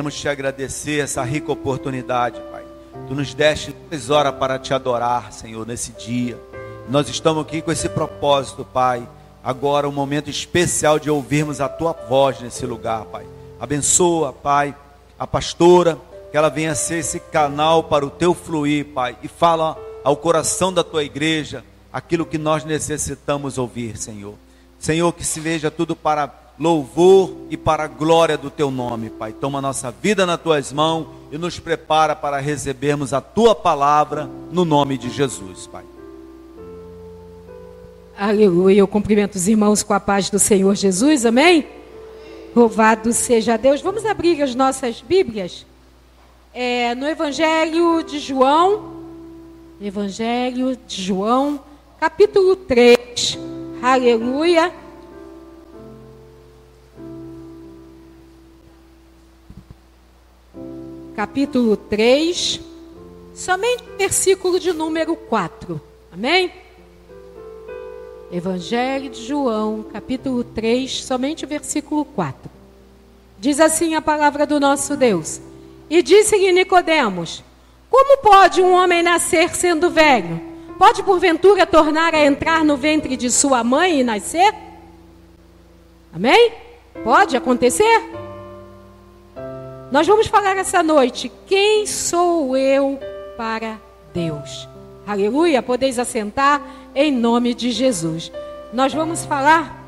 queremos te agradecer essa rica oportunidade, Pai. Tu nos deste 2 horas para te adorar, Senhor, nesse dia. Nós estamos aqui com esse propósito, Pai. Agora um momento especial de ouvirmos a Tua voz nesse lugar, Pai. Abençoa, Pai, a pastora, que ela venha ser esse canal para o Teu fluir, Pai. E fala ao coração da Tua igreja aquilo que nós necessitamos ouvir, Senhor. Senhor, que se veja tudo para louvor e para a glória do Teu nome, Pai. Toma nossa vida nas Tuas mãos e nos prepara para recebermos a Tua palavra no nome de Jesus, Pai. Aleluia, eu cumprimento os irmãos com a paz do Senhor Jesus, amém? Louvado seja Deus. Vamos abrir as nossas Bíblias no Evangelho de João, capítulo 3, aleluia. Capítulo 3, somente versículo de número 4, amém? Evangelho de João, capítulo 3, somente o versículo 4. Diz assim a palavra do nosso Deus: E disse-lhe Nicodemos: Como pode um homem nascer sendo velho? Pode porventura tornar a entrar no ventre de sua mãe e nascer? Amém? Pode acontecer? Nós vamos falar essa noite: quem sou eu para Deus? Aleluia, podeis assentar em nome de Jesus. Nós vamos falar,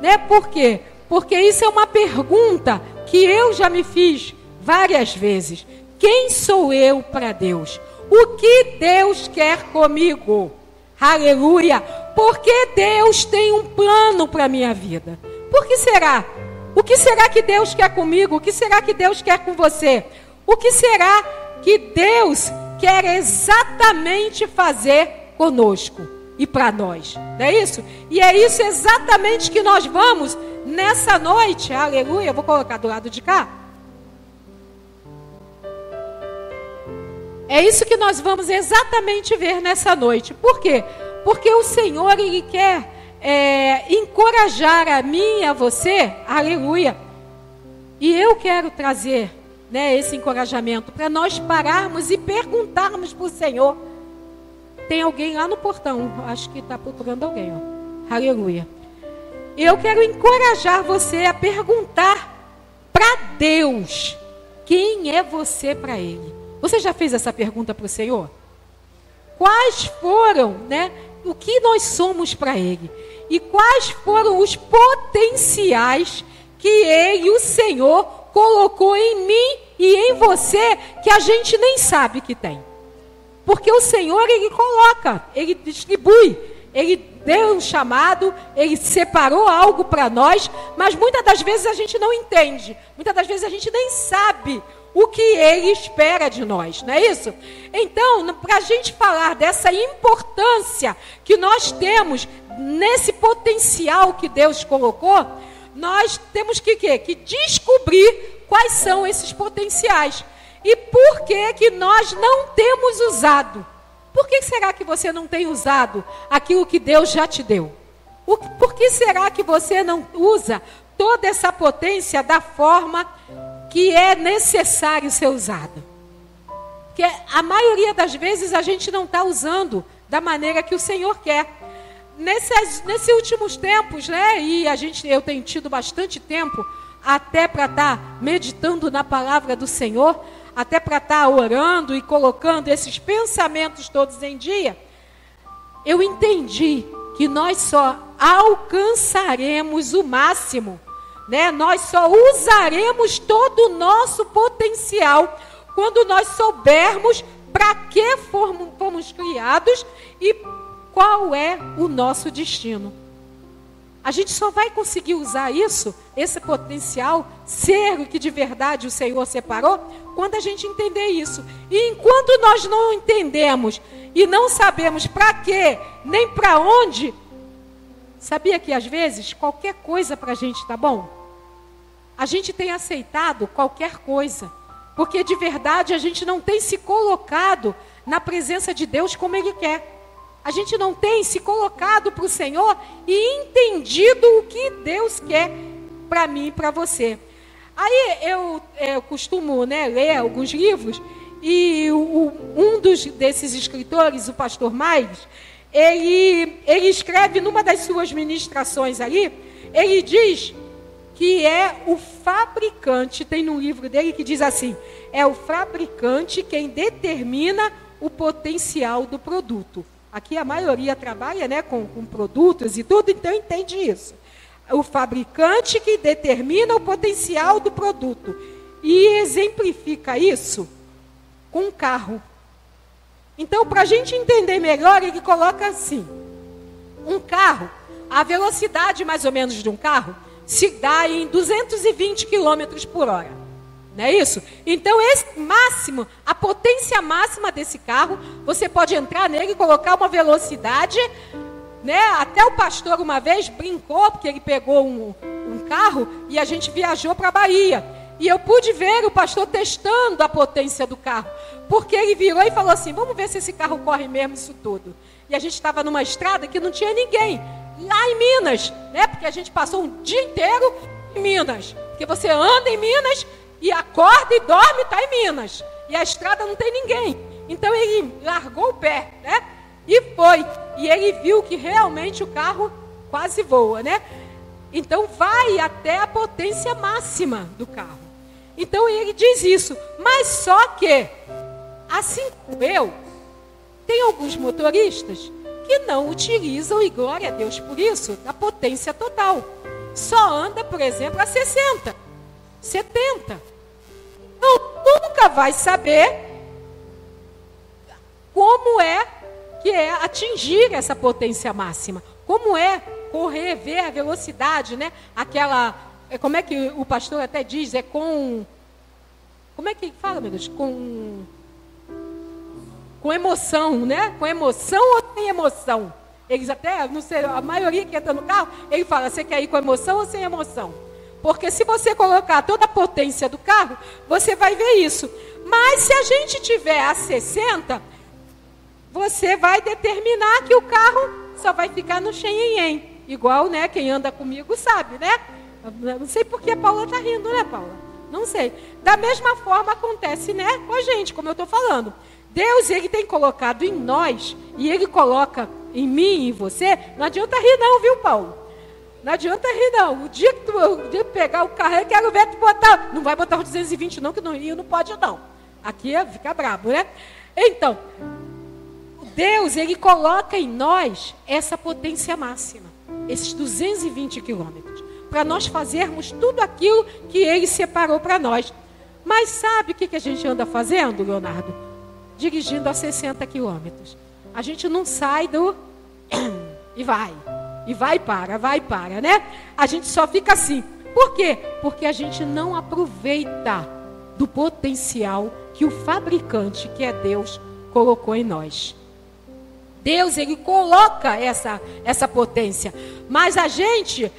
né? Por quê? Porque isso é uma pergunta que eu já me fiz várias vezes. Quem sou eu para Deus? O que Deus quer comigo? Aleluia, porque Deus tem um plano para a minha vida. Por que será? O que será que Deus quer comigo? O que será que Deus quer com você? O que será que Deus quer exatamente fazer conosco e para nós? Não é isso? E é isso exatamente que nós vamos nessa noite. Aleluia. Eu vou colocar do lado de cá. É isso que nós vamos exatamente ver nessa noite. Por quê? Porque o Senhor, Ele quer encorajar a mim e a você. Aleluia. E eu quero trazer, né, esse encorajamento para nós pararmos e perguntarmos para o Senhor. Tem alguém lá no portão, acho que está procurando alguém, ó. Aleluia. Eu quero encorajar você a perguntar para Deus: quem é você para Ele? Você já fez essa pergunta para o Senhor? Quais foram, né, o que nós somos para Ele? E quais foram os potenciais que Ele, o Senhor, colocou em mim e em você, que a gente nem sabe que tem? Porque o Senhor, Ele coloca, Ele distribui, Ele deu um chamado, Ele separou algo para nós, mas muitas das vezes a gente não entende, muitas das vezes a gente nem sabe o que Ele espera de nós, não é isso? Então, para a gente falar dessa importância que nós temos nesse potencial que Deus colocou, nós temos que descobrir quais são esses potenciais. E por que nós não temos usado? Por que será que você não tem usado aquilo que Deus já te deu? Por que será que você não usa toda essa potência da forma que é necessário ser usada? Porque a maioria das vezes a gente não está usando da maneira que o Senhor quer. Nesses últimos tempos, né? E eu tenho tido bastante tempo até para estar meditando na palavra do Senhor, até para estar orando e colocando esses pensamentos todos em dia. Eu entendi que nós só alcançaremos o máximo, né? Nós só usaremos todo o nosso potencial quando nós soubermos para que fomos criados e qual é o nosso destino. A gente só vai conseguir usar isso, esse potencial, ser o que de verdade o Senhor separou, quando a gente entender isso. E enquanto nós não entendemos e não sabemos para quê, nem para onde, sabia que às vezes qualquer coisa para a gente tá bom? A gente tem aceitado qualquer coisa, porque de verdade a gente não tem se colocado na presença de Deus como Ele quer. A gente não tem se colocado para o Senhor e entendido o que Deus quer para mim e para você. Aí eu costumo, né, ler alguns livros, e desses escritores, o pastor Miles, ele escreve numa das suas ministrações ali, ele diz que é o fabricante, tem num livro dele que diz assim, é o fabricante quem determina o potencial do produto. Aqui a maioria trabalha, né, com produtos e tudo, então entende isso. O fabricante que determina o potencial do produto. E exemplifica isso com um carro. Então, para a gente entender melhor, ele coloca assim. Um carro, a velocidade mais ou menos de um carro, se dá em 220 km por hora. Não é isso? Então, esse máximo, a potência máxima desse carro, você pode entrar nele e colocar uma velocidade, né? Até o pastor uma vez brincou, porque ele pegou um carro e a gente viajou para a Bahia. E eu pude ver o pastor testando a potência do carro. Porque ele virou e falou assim, vamos ver se esse carro corre mesmo isso tudo. E a gente estava numa estrada que não tinha ninguém. Lá em Minas, né? Porque a gente passou um dia inteiro em Minas. Porque você anda em Minas e acorda e dorme, está em Minas. E a estrada não tem ninguém. Então ele largou o pé, né? E foi. E ele viu que realmente o carro quase voa, né? Então vai até a potência máxima do carro. Então ele diz isso. Mas só que, assim como eu, tem alguns motoristas que não utilizam, e glória a Deus por isso, a potência total. Só anda, por exemplo, a 60, 70. Então nunca vai saber como é que é atingir essa potência máxima. Como é correr, ver a velocidade, né? Aquela, como é que o pastor até diz, como é que fala, meu Deus? Com emoção, né? Com emoção ou sem emoção? Eles até, não sei, a maioria que entra no carro, ele fala, você quer ir com emoção ou sem emoção? Porque se você colocar toda a potência do carro, você vai ver isso. Mas se a gente tiver a 60, você vai determinar que o carro só vai ficar no xenhenhen. Igual, né, quem anda comigo sabe, né? Não sei por que a Paula está rindo, né, Paula? Não sei. Da mesma forma acontece, né, com a gente, como eu estou falando. Deus, ele tem colocado em nós, e ele coloca em mim e em você. Não adianta rir não, viu, Paulo? Não adianta rir não. O dia que tu pegar o carro, eu quero ver tu botar. Não vai botar os 220 não, que no Rio não pode não. Aqui fica brabo, né? Então, Deus, ele coloca em nós essa potência máxima. Esses 220 quilômetros. Para nós fazermos tudo aquilo que ele separou para nós. Mas sabe o que a gente anda fazendo, Leonardo? Dirigindo a 60 quilômetros. A gente não sai do... e vai. E vai e para, né? A gente só fica assim. Por quê? Porque a gente não aproveita do potencial que o fabricante, que é Deus, colocou em nós. Deus, ele coloca essa potência. Mas a gente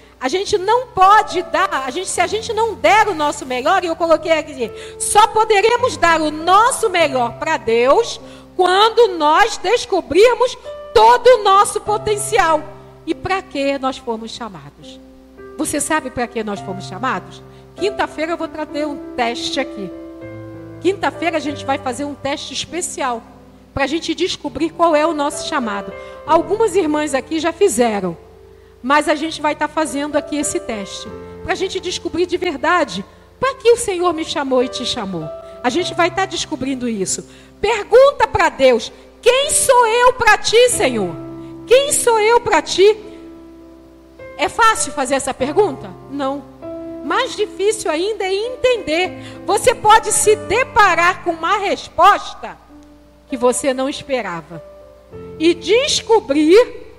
não pode dar, se a gente não der o nosso melhor, e eu coloquei aqui, só poderemos dar o nosso melhor para Deus quando nós descobrirmos todo o nosso potencial. E para que nós fomos chamados? Você sabe para que nós fomos chamados? Quinta-feira eu vou trazer um teste aqui. Quinta-feira a gente vai fazer um teste especial para a gente descobrir qual é o nosso chamado. Algumas irmãs aqui já fizeram, mas a gente vai estar fazendo aqui esse teste, para a gente descobrir de verdade, para que o Senhor me chamou e te chamou. A gente vai estar descobrindo isso. Pergunta para Deus, quem sou eu para ti, Senhor? Quem sou eu para ti? É fácil fazer essa pergunta? Não. Mais difícil ainda é entender. Você pode se deparar com uma resposta que você não esperava. E descobrir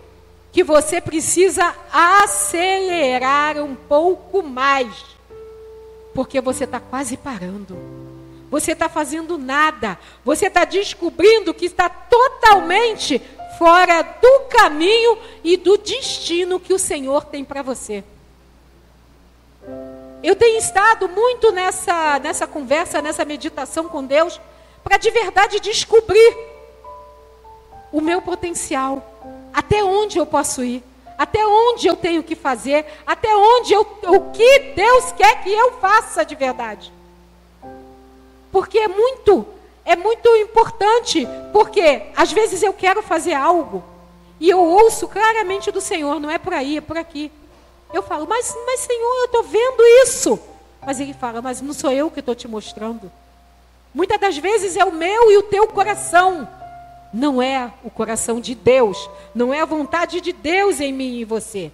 que você precisa acelerar um pouco mais. Porque você está quase parando. Você está fazendo nada. Você está descobrindo que está totalmente fora do caminho e do destino que o Senhor tem para você. Eu tenho estado muito nessa conversa, nessa meditação com Deus, para de verdade descobrir o meu potencial, até onde eu posso ir, até onde eu tenho que fazer, até onde o que Deus quer que eu faça de verdade. Porque é muito importante, porque às vezes eu quero fazer algo e eu ouço claramente do Senhor, não é por aí, é por aqui. Eu falo, mas Senhor, eu estou vendo isso. Mas Ele fala, mas não sou eu que estou te mostrando. Muitas das vezes é o meu e o teu coração. Não é o coração de Deus, não é a vontade de Deus em mim e em você.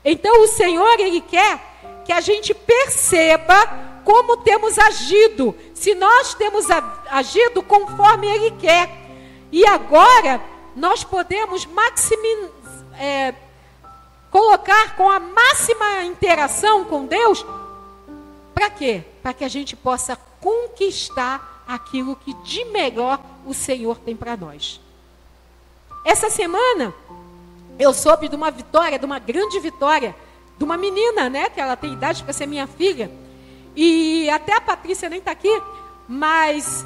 Então o Senhor, Ele quer que a gente perceba como temos agido, se nós temos agido conforme Ele quer. E agora nós podemos colocar com a máxima interação com Deus. Para quê? Para que a gente possa conquistar aquilo que de melhor o Senhor tem para nós. Essa semana eu soube de uma vitória, de uma grande vitória, de uma menina, né, que ela tem idade para ser minha filha. E até a Patrícia nem está aqui, mas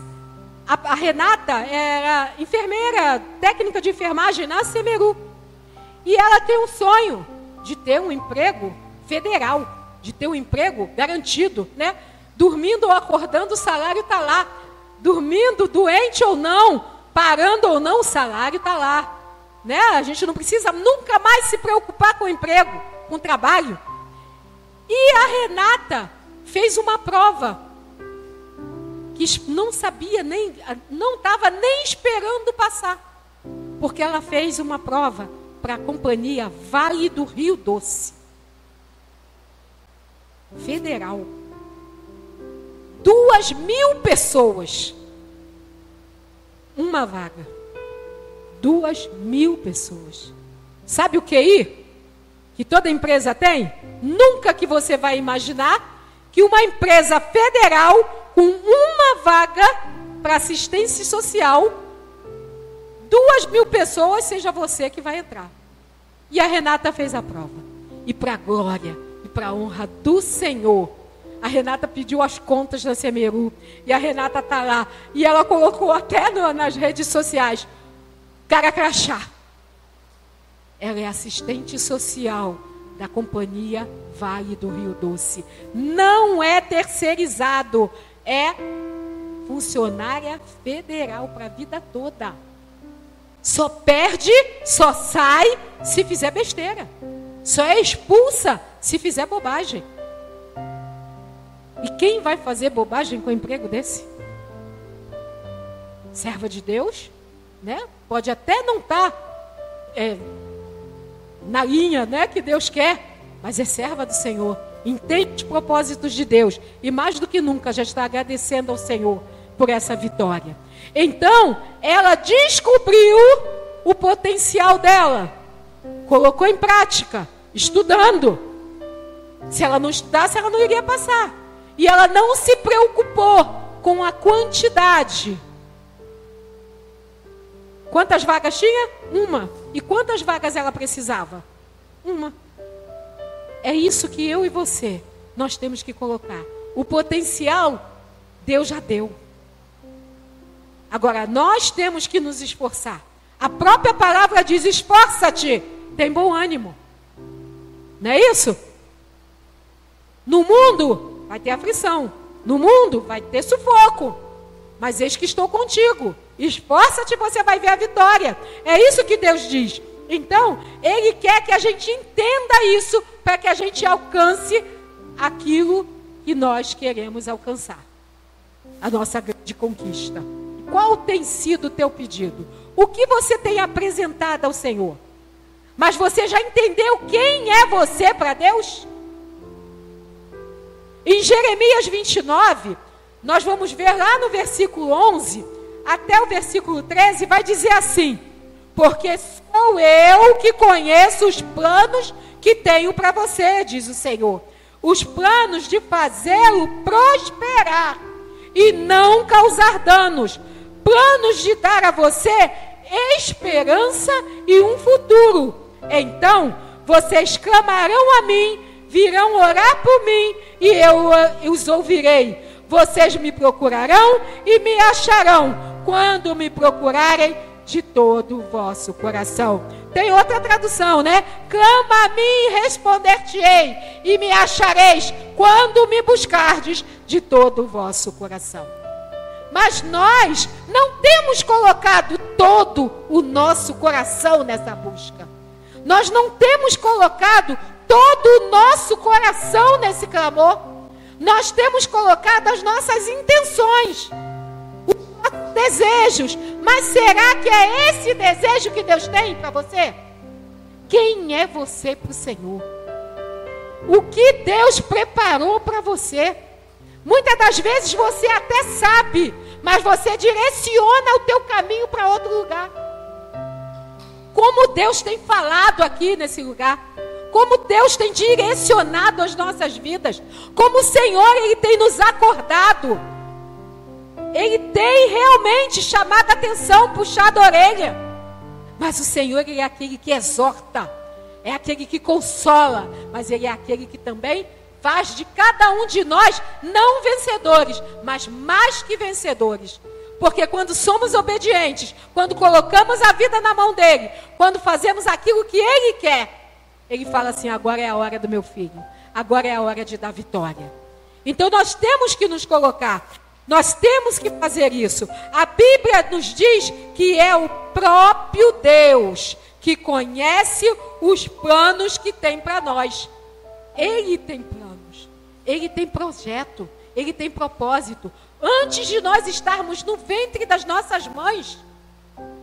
a Renata era enfermeira, técnica de enfermagem na Semeru. E ela tem um sonho de ter um emprego federal, de ter um emprego garantido, né? Dormindo ou acordando, o salário está lá. Dormindo, doente ou não, parando ou não, o salário está lá. Né? A gente não precisa nunca mais se preocupar com o emprego, com o trabalho. E a Renata fez uma prova que não sabia nem, não estava nem esperando passar, porque ela fez uma prova para a companhia Vale do Rio Doce, federal. 2.000 pessoas, uma vaga. 2.000 pessoas. Sabe o QI que toda empresa tem? Nunca que você vai imaginar que uma empresa federal com uma vaga para assistência social, 2.000 pessoas, seja você que vai entrar. E a Renata fez a prova. E para a glória e para a honra do Senhor, a Renata pediu as contas da Semeru. E a Renata está lá. E ela colocou até nas redes sociais, cara crachá. Ela é assistente social da companhia Vale do Rio Doce. Não é terceirizado, é funcionária federal para a vida toda. Só perde, só sai se fizer besteira. Só é expulsa se fizer bobagem. E quem vai fazer bobagem com um emprego desse? Serva de Deus, né? Pode até não estar na linha, né, que Deus quer, mas é serva do Senhor, entende os propósitos de Deus, e mais do que nunca já está agradecendo ao Senhor por essa vitória. Então, ela descobriu o potencial dela, colocou em prática, estudando. Se ela não estudasse, ela não iria passar. E ela não se preocupou com a quantidade. Quantas vagas tinha? Uma. E quantas vagas ela precisava? Uma. É isso que eu e você, nós temos que colocar. O potencial, Deus já deu. Agora, nós temos que nos esforçar. A própria palavra diz, esforça-te, tem bom ânimo. Não é isso? No mundo vai ter aflição. No mundo vai ter sufoco. Mas eis que estou contigo. Esforça-te, você vai ver a vitória. É isso que Deus diz. Então, Ele quer que a gente entenda isso para que a gente alcance aquilo que nós queremos alcançar. A nossa grande conquista. Qual tem sido o teu pedido? O que você tem apresentado ao Senhor? Mas você já entendeu quem é você para Deus? Em Jeremias 29, nós vamos ver lá no versículo 11, até o versículo 13, vai dizer assim: porque sou eu que conheço os planos que tenho para você, diz o Senhor. Os planos de fazê-lo prosperar e não causar danos. Planos de dar a você esperança e um futuro. Então, vocês clamarão a mim, virão orar por mim e eu os ouvirei. Vocês me procurarão e me acharão quando me procurarem de todo o vosso coração. Tem outra tradução, né? Clama a mim e responder-te-ei, e me achareis quando me buscardes de todo o vosso coração. Mas nós não temos colocado todo o nosso coração nessa busca. Nós não temos colocado todo o nosso coração nesse clamor. Nós temos colocado as nossas intenções, os nossos desejos. Mas será que é esse desejo que Deus tem para você? Quem é você para o Senhor? O que Deus preparou para você? Muitas das vezes você até sabe, mas você direciona o teu caminho para outro lugar. Como Deus tem falado aqui nesse lugar, como Deus tem direcionado as nossas vidas, como o Senhor, Ele tem nos acordado, Ele tem realmente chamado a atenção, puxado a orelha. Mas o Senhor, Ele é aquele que exorta, é aquele que consola, mas Ele é aquele que também faz de cada um de nós, não vencedores, mas mais que vencedores. Porque quando somos obedientes, quando colocamos a vida na mão dEle, quando fazemos aquilo que Ele quer, Ele fala assim: agora é a hora do meu filho, agora é a hora de dar vitória. Então nós temos que nos colocar, nós temos que fazer isso. A Bíblia nos diz que é o próprio Deus que conhece os planos que tem para nós. Ele tem planos, Ele tem projeto, Ele tem propósito. Antes de nós estarmos no ventre das nossas mães,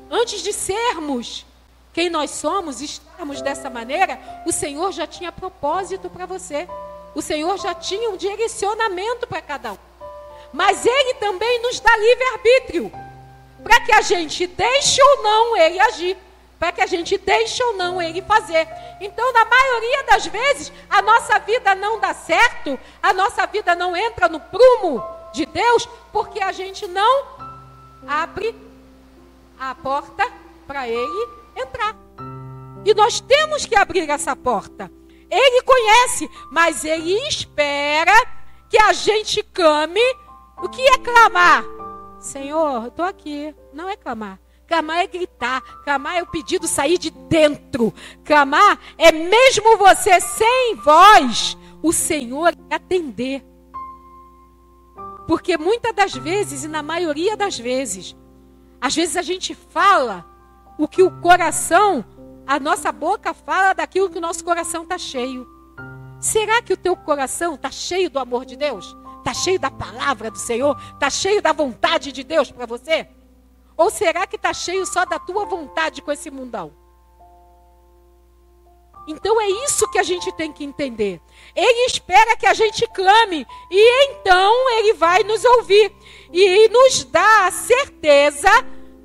antes de sermos quem nós somos, estarmos dessa maneira, o Senhor já tinha propósito para você. O Senhor já tinha um direcionamento para cada um. Mas Ele também nos dá livre-arbítrio, para que a gente deixe ou não Ele agir, para que a gente deixe ou não Ele fazer. Então, na maioria das vezes, a nossa vida não dá certo, a nossa vida não entra no prumo de Deus, porque a gente não abre a porta para Ele entrar. E nós temos que abrir essa porta. Ele conhece, mas Ele espera que a gente clame. O que é clamar? Senhor, eu estou aqui. Não é clamar. Clamar é gritar. Clamar é o pedido sair de dentro. Clamar é mesmo você sem voz, o Senhor atender. Porque muitas das vezes, e na maioria das vezes, às vezes a gente fala o que o coração, a nossa boca fala daquilo que o nosso coração está cheio. Será que o teu coração está cheio do amor de Deus? Está cheio da palavra do Senhor? Está cheio da vontade de Deus para você? Ou será que está cheio só da tua vontade com esse mundão? Então é isso que a gente tem que entender. Ele espera que a gente clame, e então Ele vai nos ouvir. E nos dá a certeza,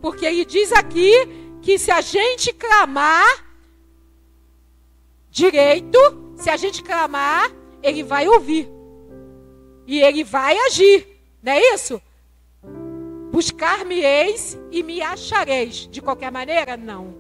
porque Ele diz aqui, que se a gente clamar direito, se a gente clamar, Ele vai ouvir. E Ele vai agir. Não é isso? Buscar-me-eis e me achareis. De qualquer maneira, não.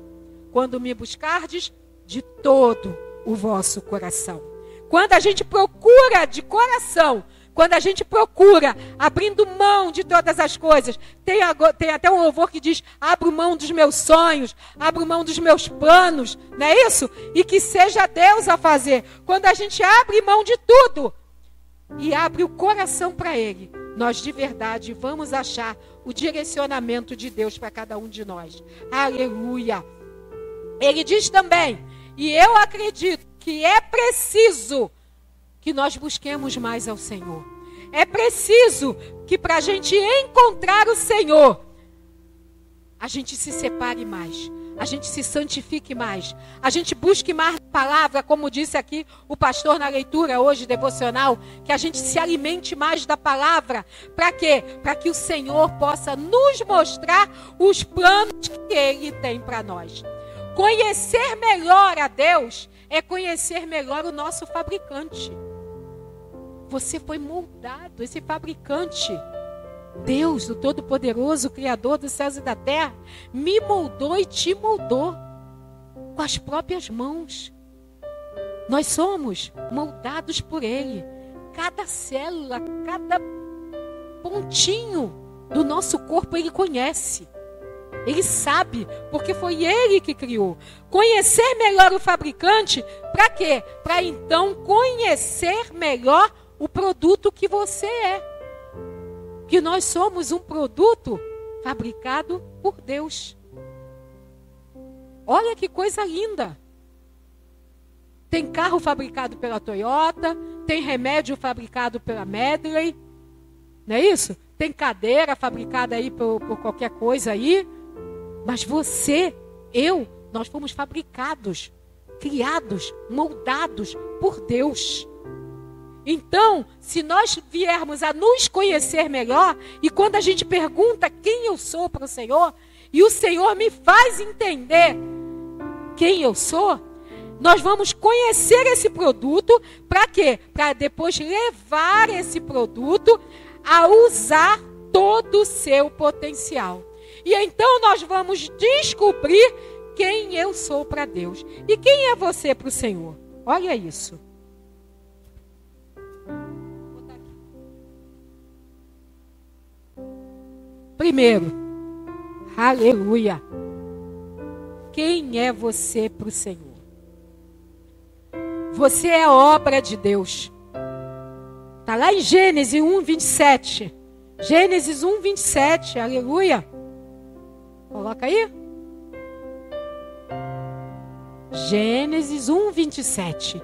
Quando me buscardes, de todo o vosso coração. Quando a gente procura de coração, quando a gente procura abrindo mão de todas as coisas, tem até um louvor que diz: abro mão dos meus sonhos, abro mão dos meus planos, não é isso? E que seja Deus a fazer. Quando a gente abre mão de tudo e abre o coração para Ele, nós de verdade vamos achar o direcionamento de Deus para cada um de nós. Aleluia! Ele diz também, e eu acredito que é preciso que nós busquemos mais ao Senhor. É preciso que para a gente encontrar o Senhor, a gente se separe mais, a gente se santifique mais, a gente busque mais a palavra, como disse aqui o pastor na leitura hoje devocional, que a gente se alimente mais da palavra. Para quê? Para que o Senhor possa nos mostrar os planos que Ele tem para nós. Conhecer melhor a Deus é conhecer melhor o nosso fabricante. Você foi moldado, esse fabricante, Deus, o Todo-Poderoso, Criador dos céus e da terra, me moldou e te moldou com as próprias mãos. Nós somos moldados por Ele. Cada célula, cada pontinho do nosso corpo Ele conhece. Ele sabe, porque foi ele que criou. Conhecer melhor o fabricante, para quê? Para então conhecer melhor o produto que você é. Que nós somos um produto fabricado por Deus. Olha que coisa linda. Tem carro fabricado pela Toyota, tem remédio fabricado pela Medley, não é isso? Tem cadeira fabricada aí por qualquer coisa aí. Mas você, nós fomos fabricados, criados, moldados por Deus. Então, se nós viermos a nos conhecer melhor, e quando a gente pergunta quem eu sou para o Senhor, e o Senhor me faz entender quem eu sou, nós vamos conhecer esse produto, para quê? Para depois levar esse produto a usar todo o seu potencial. E então nós vamos descobrir quem eu sou para Deus. E quem é você para o Senhor? Olha isso. Primeiro, aleluia. Quem é você para o Senhor? Você é obra de Deus. Está lá em Gênesis 1, 27. Gênesis 1, 27, aleluia. Coloca aí. Gênesis 1, 27.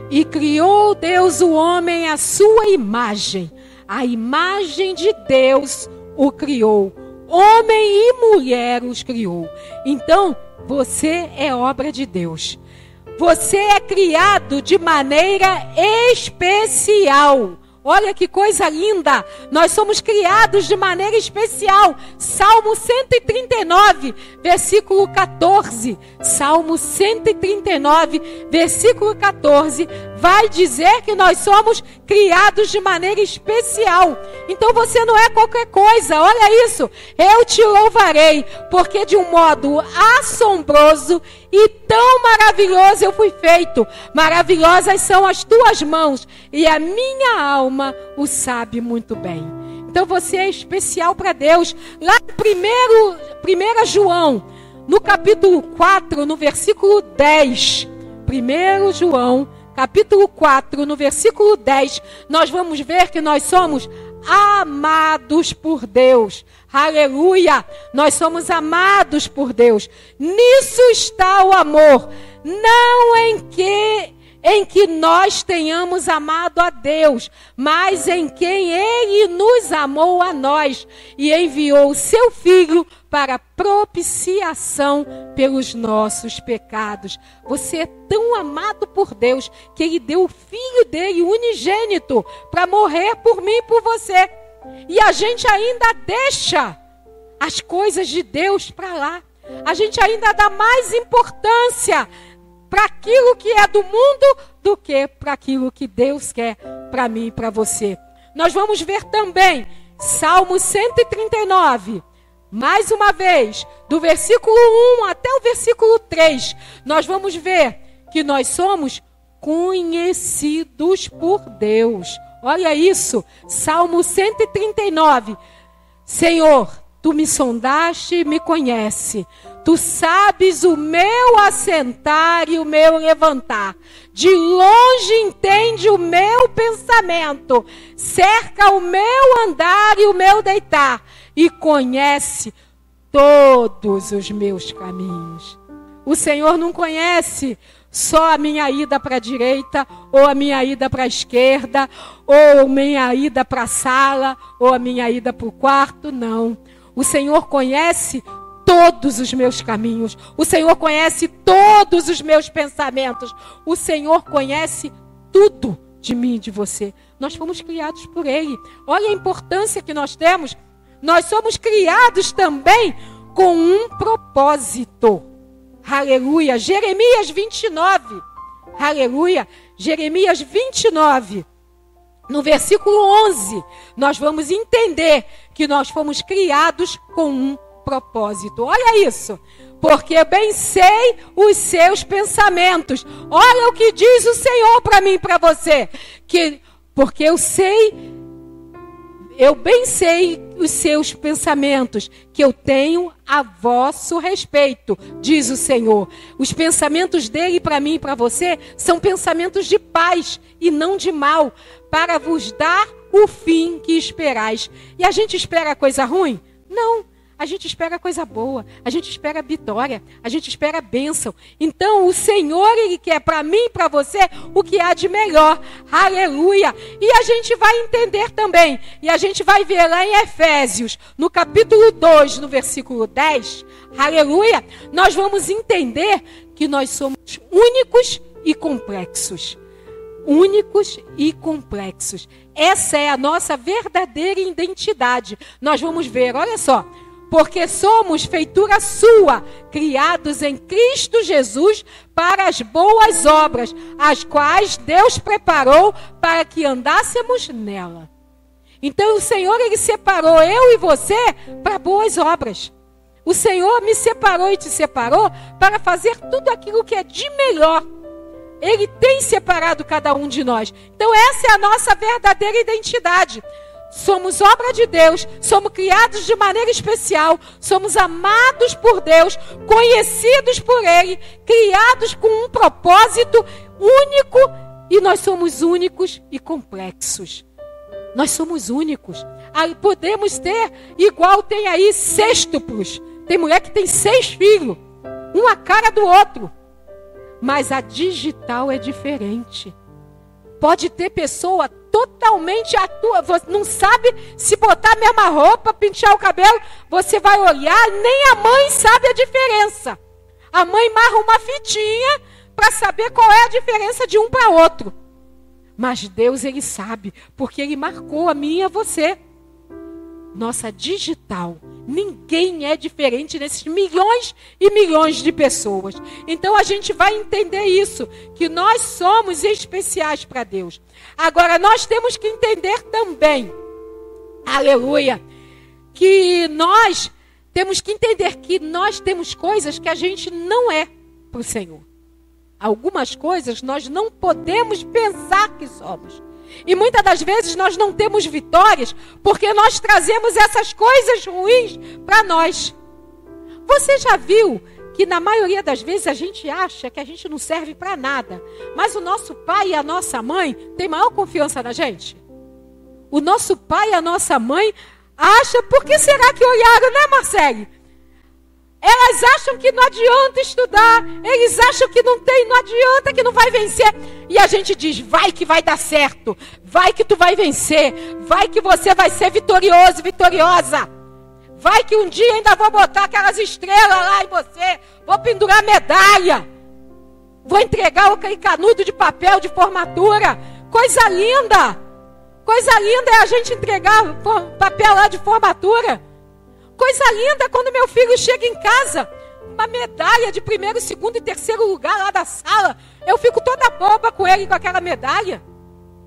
E criou Deus o homem à sua imagem. A imagem de Deus o criou. Homem e mulher os criou. Então, você é obra de Deus. Você é criado de maneira especial. Olha que coisa linda. Nós somos criados de maneira especial. Salmo 139, versículo 14. Salmo 139, versículo 14. Vai dizer que nós somos criados de maneira especial. Então você não é qualquer coisa. Olha isso. Eu te louvarei, porque de um modo assombroso e tão maravilhoso eu fui feito. Maravilhosas são as tuas mãos, e a minha alma o sabe muito bem. Então você é especial para Deus. Lá no 1 João, no capítulo 4, no versículo 10. 1 João, capítulo 4, no versículo 10, nós vamos ver que nós somos amados por Deus. Aleluia! Nós somos amados por Deus. Nisso está o amor. Não em que nós tenhamos amado a Deus, mas em quem Ele nos amou a nós e enviou o seu Filho para propiciação pelos nossos pecados. Você é tão amado por Deus que Ele deu o Filho dele, unigênito, para morrer por mim e por você. E a gente ainda deixa as coisas de Deus para lá. A gente ainda dá mais importância para aquilo que é do mundo do que para aquilo que Deus quer para mim e para você. Nós vamos ver também Salmo 139, mais uma vez, do versículo 1 até o versículo 3. Nós vamos ver que nós somos conhecidos por Deus. Olha isso, Salmo 139. Senhor, tu me sondaste e me conhece. Tu sabes o meu assentar e o meu levantar. De longe entende o meu pensamento. Cerca o meu andar e o meu deitar. E conhece todos os meus caminhos. O Senhor não conhece só a minha ida para a direita, ou a minha ida para a esquerda, ou a minha ida para a sala, ou a minha ida para o quarto, não. O Senhor conhece todos os meus caminhos. O Senhor conhece todos os meus pensamentos. O Senhor conhece tudo de mim e de você. Nós fomos criados por Ele. Olha a importância que nós temos. Nós somos criados também com um propósito. Aleluia. Jeremias 29. Aleluia. Jeremias 29. No versículo 11, nós vamos entender que nós fomos criados com um propósito. Olha isso. Porque bem sei os seus pensamentos. Olha o que diz o Senhor para mim e para você. Porque eu sei eu bem sei os seus pensamentos, que eu tenho a vosso respeito, diz o Senhor. Os pensamentos dele para mim e para você são pensamentos de paz e não de mal, para vos dar o fim que esperais. E a gente espera coisa ruim? Não. A gente espera coisa boa, a gente espera vitória, a gente espera bênção. Então o Senhor, Ele quer para mim e para você o que há de melhor. Aleluia! E a gente vai entender também, e a gente vai ver lá em Efésios, no capítulo 2, no versículo 10, aleluia, nós vamos entender que nós somos únicos e complexos. Únicos e complexos. Essa é a nossa verdadeira identidade. Nós vamos ver, olha só. Porque somos feitura sua, criados em Cristo Jesus para as boas obras, as quais Deus preparou para que andássemos nela. Então o Senhor, Ele separou eu e você para boas obras. O Senhor me separou e te separou para fazer tudo aquilo que é de melhor. Ele tem separado cada um de nós. Então essa é a nossa verdadeira identidade. Somos obra de Deus, somos criados de maneira especial, somos amados por Deus, conhecidos por Ele, criados com um propósito único, e nós somos únicos e complexos. Nós somos únicos. Aí podemos ter, igual tem aí, sextuplos. Tem mulher que tem 6 filhos, um a cara do outro. Mas a digital é diferente. Pode ter pessoa totalmente você não sabe se botar a mesma roupa, pentear o cabelo, você vai olhar, nem a mãe sabe a diferença. A mãe marra uma fitinha para saber qual é a diferença de um para outro. Mas Deus, Ele sabe, porque Ele marcou a mim e a você. Nossa digital, ninguém é diferente nesses milhões e milhões de pessoas. Então a gente vai entender isso, que nós somos especiais para Deus. Agora nós temos que entender também, aleluia, que nós temos que entender que nós temos coisas que a gente não é para o Senhor. Algumas coisas nós não podemos pensar que somos. E muitas das vezes nós não temos vitórias porque nós trazemos essas coisas ruins para nós. Você já viu que na maioria das vezes a gente acha que a gente não serve para nada, mas o nosso pai e a nossa mãe têm maior confiança na gente? O nosso pai e a nossa mãe acham, por que será que olharam, né, Marcele? Elas acham que não adianta estudar, eles acham que não adianta, que não vai vencer. E a gente diz, vai que vai dar certo, vai que tu vai vencer, vai que você vai ser vitorioso, vitoriosa. Vai que um dia ainda vou botar aquelas estrelas lá em você, vou pendurar medalha, vou entregar aquele canudo de papel de formatura. Coisa linda é a gente entregar papel lá de formatura. Coisa linda quando meu filho chega em casa, uma medalha de 1º, 2º e 3º lugar lá da sala. Eu fico toda boba com ele, com aquela medalha.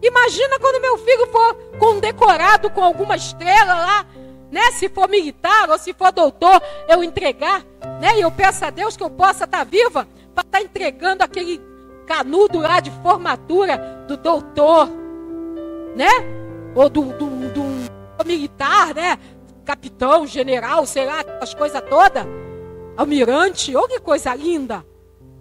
Imagina quando meu filho for condecorado com alguma estrela lá, né? Se for militar ou se for doutor, eu entregar, né? E eu peço a Deus que eu possa estar viva para estar entregando aquele canudo lá de formatura do doutor, né? Ou do militar, né? Capitão, general, sei lá, as coisas todas, almirante, oh, que coisa linda,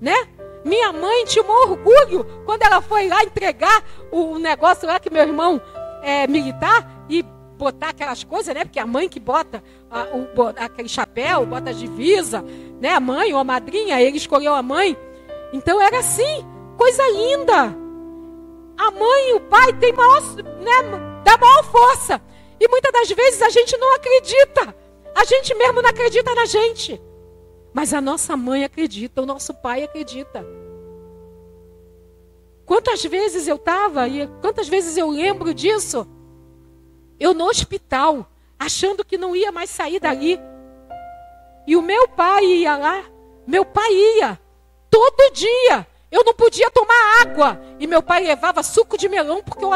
né? Minha mãe tinha um orgulho quando ela foi lá entregar o negócio lá que meu irmão é militar e botar aquelas coisas, né? Porque a mãe que bota aquele chapéu, bota a divisa, né? A mãe ou a madrinha, ele escolheu a mãe. Então era assim, coisa linda. A mãe e o pai têm maior, né? Dá maior força. E muitas das vezes a gente não acredita. A gente mesmo não acredita na gente. Mas a nossa mãe acredita, o nosso pai acredita. Quantas vezes eu estava, e quantas vezes eu lembro disso, eu no hospital, achando que não ia mais sair dali. E o meu pai ia lá, meu pai ia, todo dia. Eu não podia tomar água. E meu pai levava suco de melão, porque eu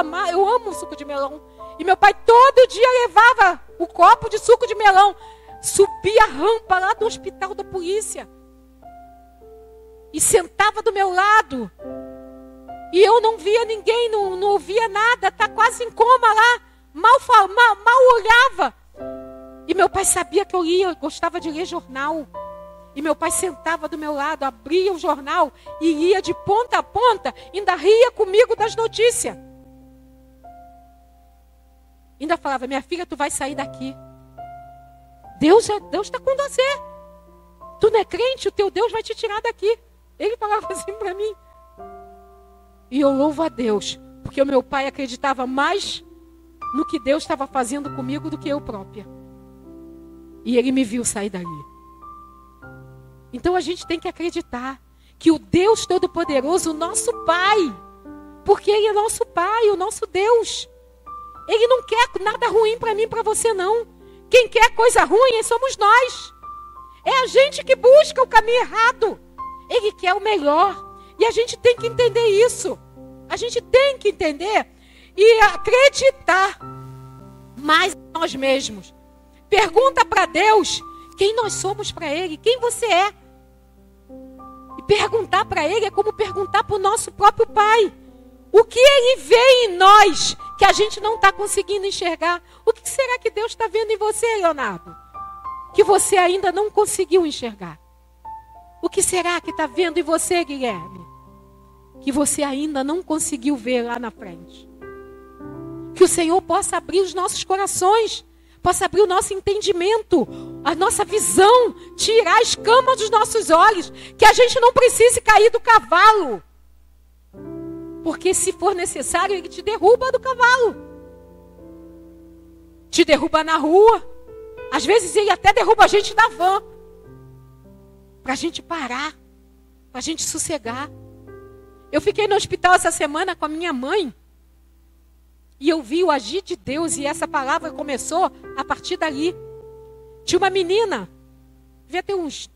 amo suco de melão. E meu pai todo dia levava o copo de suco de melão. Subia a rampa lá do hospital da polícia. E sentava do meu lado. E eu não via ninguém, não ouvia nada. Está quase em coma lá. mal olhava. E meu pai sabia que eu gostava de ler jornal. E meu pai sentava do meu lado, abria o jornal e lia de ponta a ponta, ainda ria comigo das notícias. Ainda falava, minha filha, tu vai sair daqui. Deus está com você. Tu não é crente, o teu Deus vai te tirar daqui. Ele falava assim para mim. E eu louvo a Deus, porque o meu pai acreditava mais no que Deus estava fazendo comigo do que eu própria. E ele me viu sair dali. Então a gente tem que acreditar que o Deus Todo-Poderoso, o nosso Pai, porque Ele é nosso Pai, o nosso Deus, Ele não quer nada ruim para mim e para você não. Quem quer coisa ruim somos nós. É a gente que busca o caminho errado. Ele quer o melhor. E a gente tem que entender isso. A gente tem que entender e acreditar mais em nós mesmos. Pergunta para Deus quem nós somos para Ele, quem você é. E perguntar para Ele é como perguntar para o nosso próprio Pai. O que Ele vê em nós que a gente não está conseguindo enxergar? O que será que Deus está vendo em você, Leonardo? Que você ainda não conseguiu enxergar? O que será que está vendo em você, Guilherme? Que você ainda não conseguiu ver lá na frente? Que o Senhor possa abrir os nossos corações, possa abrir o nosso entendimento, a nossa visão, tirar a escama dos nossos olhos, que a gente não precise cair do cavalo. Porque se for necessário, Ele te derruba do cavalo. Te derruba na rua. Às vezes Ele até derruba a gente da van. Para a gente parar, para a gente sossegar. Eu fiquei no hospital essa semana com a minha mãe. E eu vi o agir de Deus. E essa palavra começou a partir dali. Tinha uma menina. Devia ter uns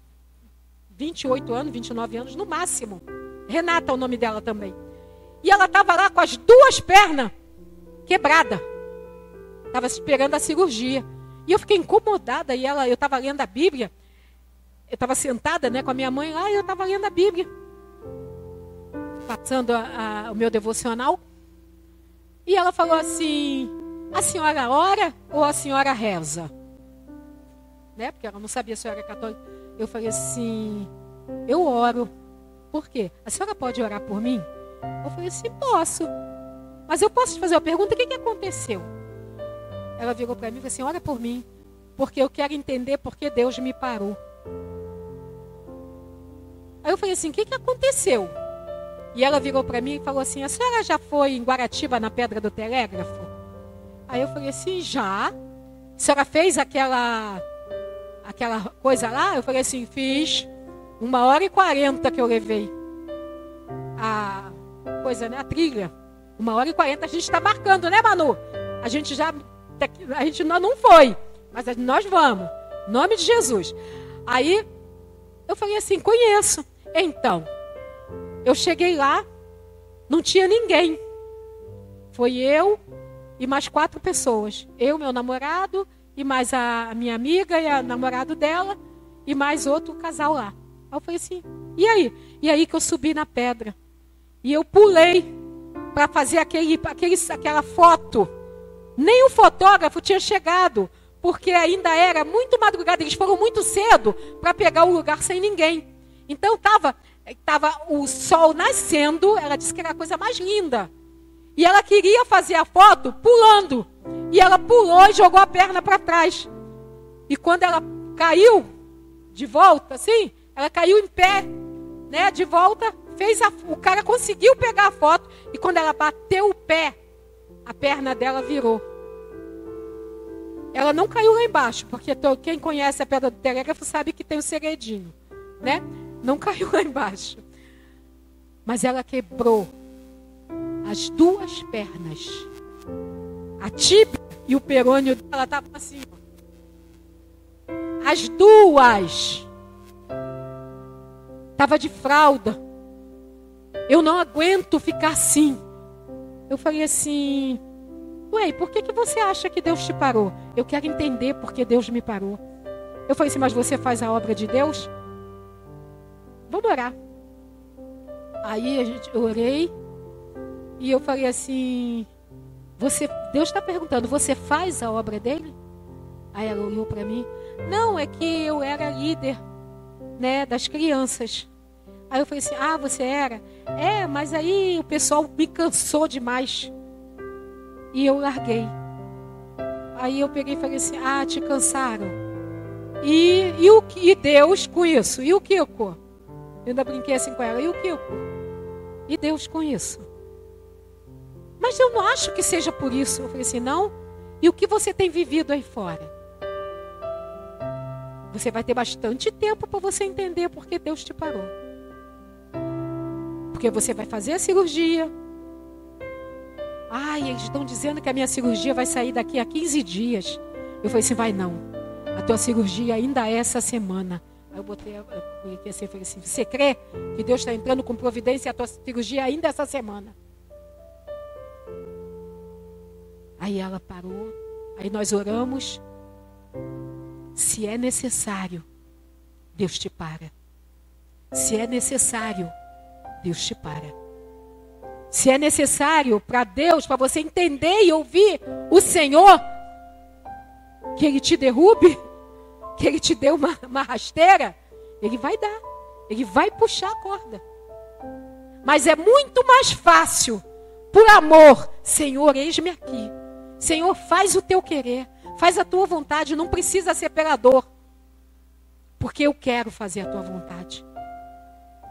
28 anos, 29 anos no máximo. Renata é o nome dela também. E ela estava lá com as duas pernas quebradas. Estava esperando a cirurgia. E eu fiquei incomodada. E eu estava lendo a Bíblia. Eu estava sentada, com a minha mãe lá. E eu estava lendo a Bíblia. Passando o meu devocional. E ela falou assim: a senhora ora ou a senhora reza? Porque ela não sabia se eu era católica. Eu falei assim: eu oro. Por quê? A senhora pode orar por mim? Eu falei assim: posso. Mas eu posso te fazer uma pergunta: o que aconteceu? Ela virou para mim e falou assim: ora por mim. Porque eu quero entender por que Deus me parou. Aí eu falei assim: o que aconteceu? E ela virou para mim e falou assim: a senhora já foi em Guaratiba, na Pedra do Telégrafo? Aí eu falei assim: já. A senhora fez aquela coisa lá? Eu falei assim: fiz. 1h40 que eu levei. A coisa, a trilha. 1h40 a gente está marcando, né, Manu? A gente ainda não foi. Mas nós vamos. Em nome de Jesus. Aí eu falei assim: conheço. Então, eu cheguei lá, não tinha ninguém. Foi eu e mais 4 pessoas. Eu, meu namorado, e mais a minha amiga e o namorado dela, e mais outro casal lá. Aí eu falei assim: e aí? E aí que eu subi na pedra. E eu pulei para fazer aquela foto. Nem o fotógrafo tinha chegado, porque ainda era muito madrugada. Eles foram muito cedo para pegar o lugar sem ninguém. Então estava o sol nascendo. Ela disse que era a coisa mais linda. E ela queria fazer a foto pulando. E ela pulou e jogou a perna para trás. E quando ela caiu de volta, assim, ela caiu em pé, de volta, o cara conseguiu pegar a foto. E quando ela bateu o pé, a perna dela virou. Ela não caiu lá embaixo, porque quem conhece a Pedra do Telégrafo sabe que tem um segredinho, Não caiu lá embaixo. Mas ela quebrou as 2 pernas. A tíbia e o perônio dela estavam assim. As 2. Estava de fralda. Eu não aguento ficar assim. Eu falei assim: ué, por que você acha que Deus te parou? Eu quero entender por que Deus me parou. Eu falei assim: mas você faz a obra de Deus? Vamos orar. Aí eu orei. E eu falei assim: Deus está perguntando, você faz a obra dele? Aí ela olhou para mim. Não, é que eu era líder, né, das crianças. Aí eu falei assim, você era? É, mas aí o pessoal me cansou demais. E eu larguei. Aí eu peguei e falei assim, te cansaram. E Deus com isso? E o Kiko? Eu ainda brinquei assim com ela, e o Kiko? E Deus com isso? Mas eu não acho que seja por isso. Eu falei assim, não. E o que você tem vivido aí fora? Você vai ter bastante tempo para você entender por que Deus te parou. Porque você vai fazer a cirurgia. Eles estão dizendo que a minha cirurgia vai sair daqui a 15 dias. Eu falei assim, vai não. A tua cirurgia ainda é essa semana. Aí eu falei assim, você crê que Deus está entrando com providência e a tua cirurgia ainda é essa semana? Aí ela parou. Aí nós oramos. Se é necessário, Deus te para. Se é necessário, Deus te para. Se é necessário para Deus, para você entender e ouvir o Senhor, que Ele te derrube, que Ele te dê uma rasteira, Ele vai dar. Ele vai puxar a corda. Mas é muito mais fácil, por amor, Senhor, eis-me aqui. Senhor, faz o teu querer. Faz a tua vontade, não precisa ser pela dor. Porque eu quero fazer a tua vontade.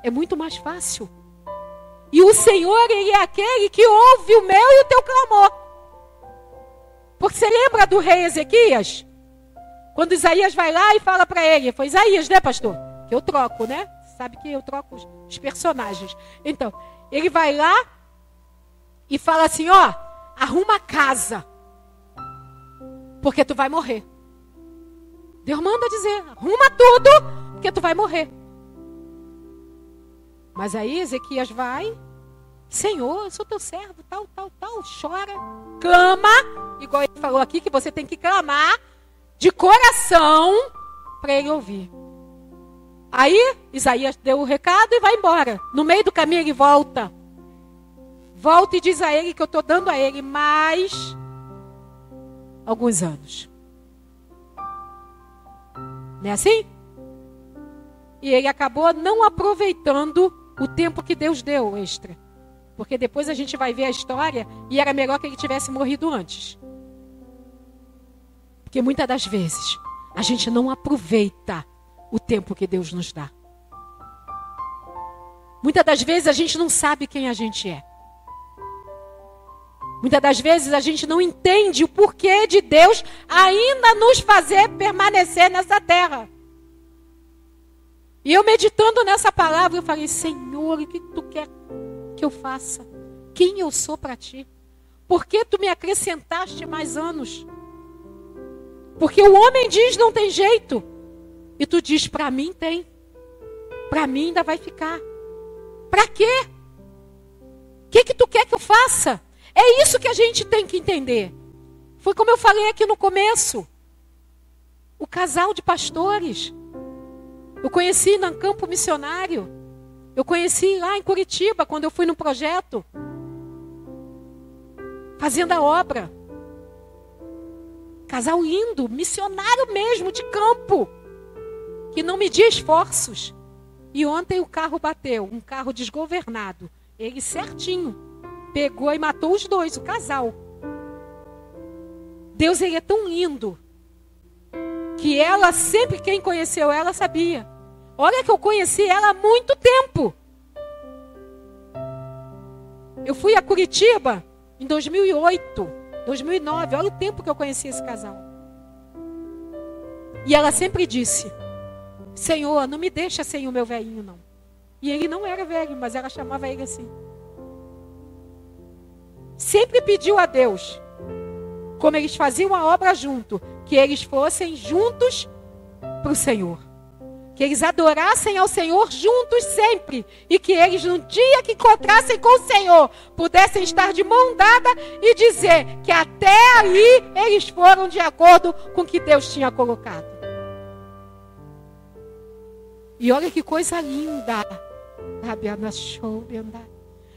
É muito mais fácil. E o Senhor, Ele é aquele que ouve o meu e o teu clamor. Porque você lembra do rei Ezequias? Quando Isaías vai lá e fala para ele. Foi Isaías, né, pastor? Que eu troco, né? Sabe que eu troco os personagens. Então, ele vai lá e fala assim, arruma a casa. Porque tu vai morrer. Deus manda dizer, arruma tudo, porque tu vai morrer. Mas aí Ezequias vai, Senhor, eu sou teu servo, tal, chora, clama, igual ele falou aqui, que você tem que clamar de coração para ele ouvir. Aí Isaías deu o recado e vai embora. No meio do caminho ele volta. Volta e diz a ele que eu estou dando a ele mais alguns anos. Não é assim? E ele acabou não aproveitando o tempo que Deus deu extra. Porque depois a gente vai ver a história e era melhor que ele tivesse morrido antes. Porque muitas das vezes a gente não aproveita o tempo que Deus nos dá. Muitas das vezes a gente não sabe quem a gente é. Muitas das vezes a gente não entende o porquê de Deus ainda nos fazer permanecer nessa terra. E eu meditando nessa palavra, eu falei, Senhor, o que tu quer que eu faça? Quem eu sou para ti? Por que tu me acrescentaste mais anos? Porque o homem diz não tem jeito. E tu diz, para mim tem. Para mim ainda vai ficar. Para quê? O que tu quer que eu faça? É isso que a gente tem que entender. Foi como eu falei aqui no começo. O casal de pastores. Eu conheci no campo missionário. Eu conheci lá em Curitiba, quando eu fui no projeto. Fazendo a obra. Casal lindo, missionário mesmo, de campo. Que não media esforços. E ontem o carro bateu, um carro desgovernado. Ele certinho. Pegou e matou os dois, o casal. Deus, ele é tão lindo. Que ela, sempre quem conheceu ela, sabia. Olha que eu conheci ela há muito tempo. Eu fui a Curitiba em 2008, 2009. Olha o tempo que eu conheci esse casal. E ela sempre disse, Senhor, não me deixa sem o meu velhinho, não. E ele não era velho, mas ela chamava ele assim. Sempre pediu a Deus, como eles faziam a obra junto, que eles fossem juntos para o Senhor. Que eles adorassem ao Senhor juntos sempre. E que eles, no dia que encontrassem com o Senhor, pudessem estar de mão dada e dizer que até ali eles foram de acordo com o que Deus tinha colocado. E olha que coisa linda.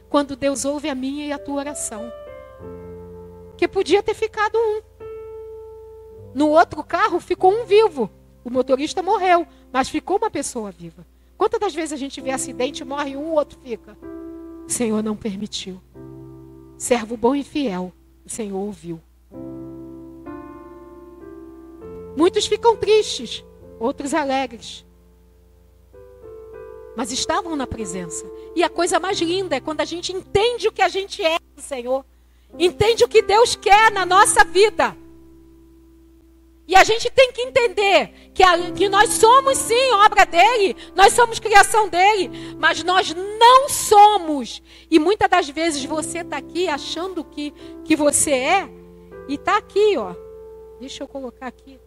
Quando Deus ouve a minha e a tua oração. que podia ter ficado um. No outro carro ficou um vivo. O motorista morreu, mas ficou uma pessoa viva. Quantas das vezes a gente vê acidente, morre um, o outro fica? O Senhor não permitiu. Servo bom e fiel, o Senhor ouviu. Muitos ficam tristes, outros alegres. Mas estavam na presença. E a coisa mais linda é quando a gente entende o que a gente é do Senhor. Entende o que Deus quer na nossa vida. E a gente tem que entender que nós somos sim obra dele, nós somos criação dele, mas nós não somos. E muitas das vezes você está aqui achando que você é, e está aqui, ó. Deixa eu colocar aqui.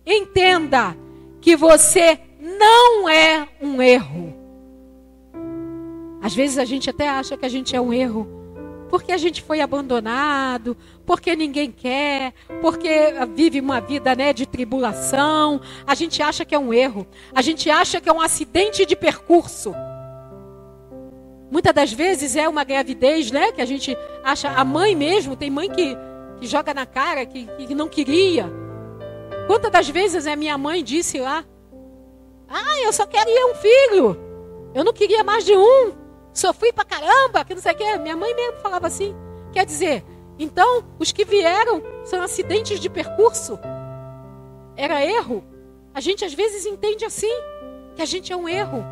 Entenda que você não é um erro. Às vezes a gente até acha que a gente é um erro, porque a gente foi abandonado, porque ninguém quer, porque vive uma vida, né, de tribulação. A gente acha que é um erro, a gente acha que é um acidente de percurso. Muitas das vezes é uma gravidez, né, que a gente acha, a mãe mesmo, tem mãe que joga na cara, que não queria. Quantas das vezes a minha mãe disse lá, eu só queria um filho, eu não queria mais de um. Sofri pra caramba, que não sei o que. Minha mãe mesmo falava assim. Quer dizer, então, os que vieram são acidentes de percurso. Era erro. A gente às vezes entende assim, que a gente é um erro.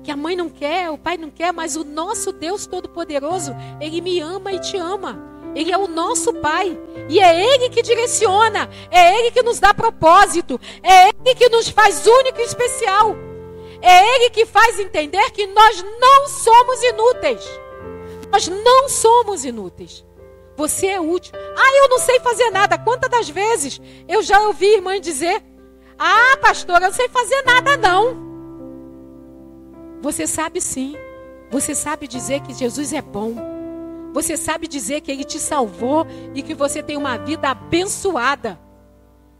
Que a mãe não quer, o pai não quer, mas o nosso Deus Todo-Poderoso, Ele me ama e te ama. Ele é o nosso Pai. E é Ele que direciona. É Ele que nos dá propósito. É Ele que nos faz único e especial. É Ele que faz entender que nós não somos inúteis. Nós não somos inúteis. Você é útil. Eu não sei fazer nada. Quantas das vezes eu já ouvi irmã dizer, pastora, eu não sei fazer nada não. Você sabe sim. Você sabe dizer que Jesus é bom. Você sabe dizer que Ele te salvou e que você tem uma vida abençoada.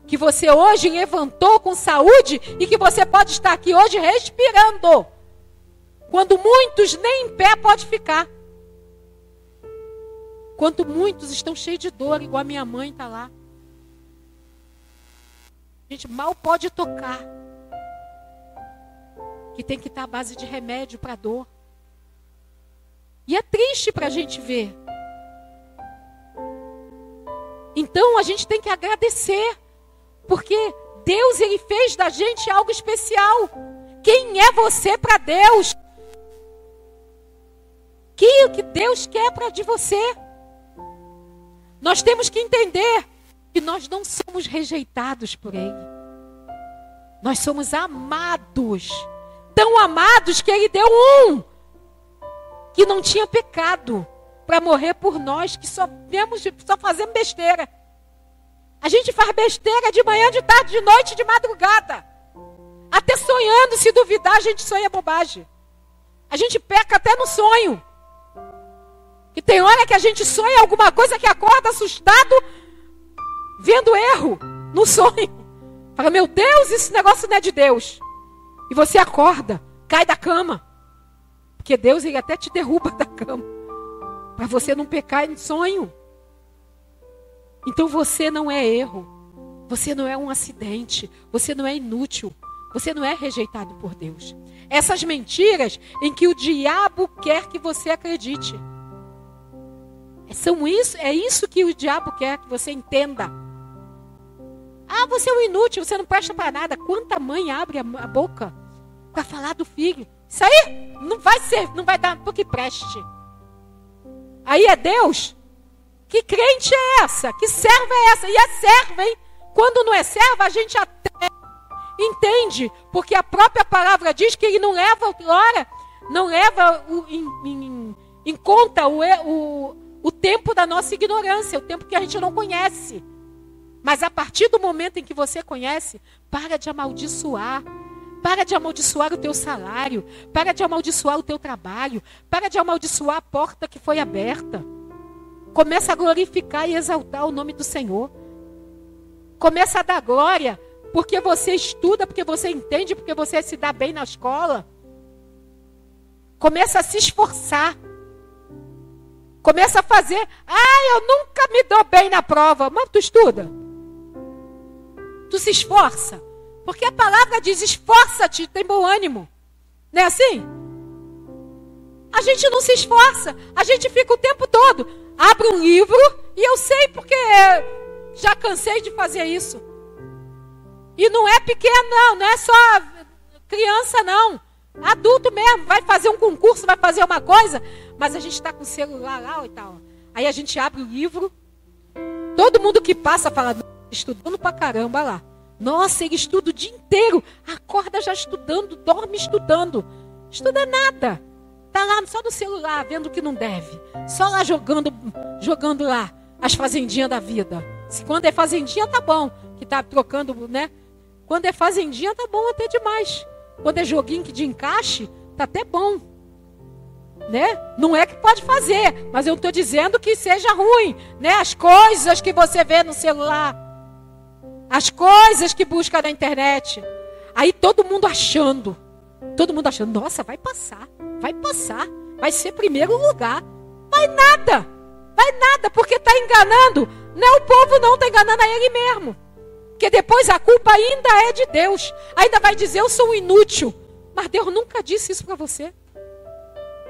Que você hoje levantou com saúde e que você pode estar aqui hoje respirando. Quando muitos nem em pé pode ficar. Quando muitos estão cheios de dor, igual a minha mãe está lá. A gente mal pode tocar. Que tem que estar à base de remédio para dor. E é triste para a gente ver. Então a gente tem que agradecer. Porque Deus, Ele fez da gente algo especial. Quem é você para Deus? O que Deus quer de você? Nós temos que entender que nós não somos rejeitados por Ele. Nós somos amados. Tão amados que Ele deu um que não tinha pecado para morrer por nós, que só fazemos besteira. A gente faz besteira de manhã, de tarde, de noite, de madrugada. Até sonhando, se duvidar, a gente sonha bobagem. A gente peca até no sonho. E tem hora que a gente sonha alguma coisa que acorda assustado, vendo erro no sonho. Fala, meu Deus, esse negócio não é de Deus. E você acorda, cai da cama. Porque Deus, Ele até te derruba da cama. Para você não pecar em sonho. Então você não é erro, você não é um acidente, você não é inútil, você não é rejeitado por Deus. Essas mentiras em que o diabo quer que você acredite. É isso que o diabo quer que você entenda. Você é um inútil, você não presta para nada. Quanta mãe abre a boca para falar do filho? Isso aí não vai dar para que preste. Aí é Deus. Que crente é essa? Que serva é essa? E é serva, hein? Quando não é serva, a gente até entende. Porque a própria palavra diz que Ele não leva em conta o tempo da nossa ignorância, o tempo que a gente não conhece. Mas a partir do momento em que você conhece, para de amaldiçoar. Para de amaldiçoar o teu salário. Para de amaldiçoar o teu trabalho. Para de amaldiçoar a porta que foi aberta. Começa a glorificar e exaltar o nome do Senhor. Começa a dar glória porque você estuda, porque você entende, porque você se dá bem na escola. Começa a se esforçar. Começa a fazer. Eu nunca me dou bem na prova. Mas tu estuda. Tu se esforça. Porque a palavra diz, esforça-te, tem bom ânimo. Não é assim? A gente não se esforça. A gente fica o tempo todo. Abre um livro, e eu sei porque já cansei de fazer isso. E não é pequeno, não é só criança, não. Adulto mesmo, vai fazer um concurso, vai fazer uma coisa, mas a gente está com o celular lá e tal. Aí a gente abre o livro, todo mundo que passa fala, estudando pra caramba lá. Nossa, ele estuda o dia inteiro, acorda já estudando, dorme estudando. Estuda nada. Tá lá só no celular, vendo o que não deve. Só lá jogando lá as fazendinhas da vida. Se quando é fazendinha, tá bom. Que tá trocando, né? Quando é fazendinha, tá bom até demais. Quando é joguinho de encaixe, tá até bom. Né? Não é que pode fazer, mas eu estou dizendo que seja ruim. Né? As coisas que você vê no celular. As coisas que busca na internet. Aí todo mundo achando. Nossa, vai passar. Vai ser primeiro lugar. Vai nada, porque está enganando. Não, o povo não está enganando a ele mesmo. Porque depois a culpa ainda é de Deus. Ainda vai dizer, eu sou um inútil. Mas Deus nunca disse isso para você.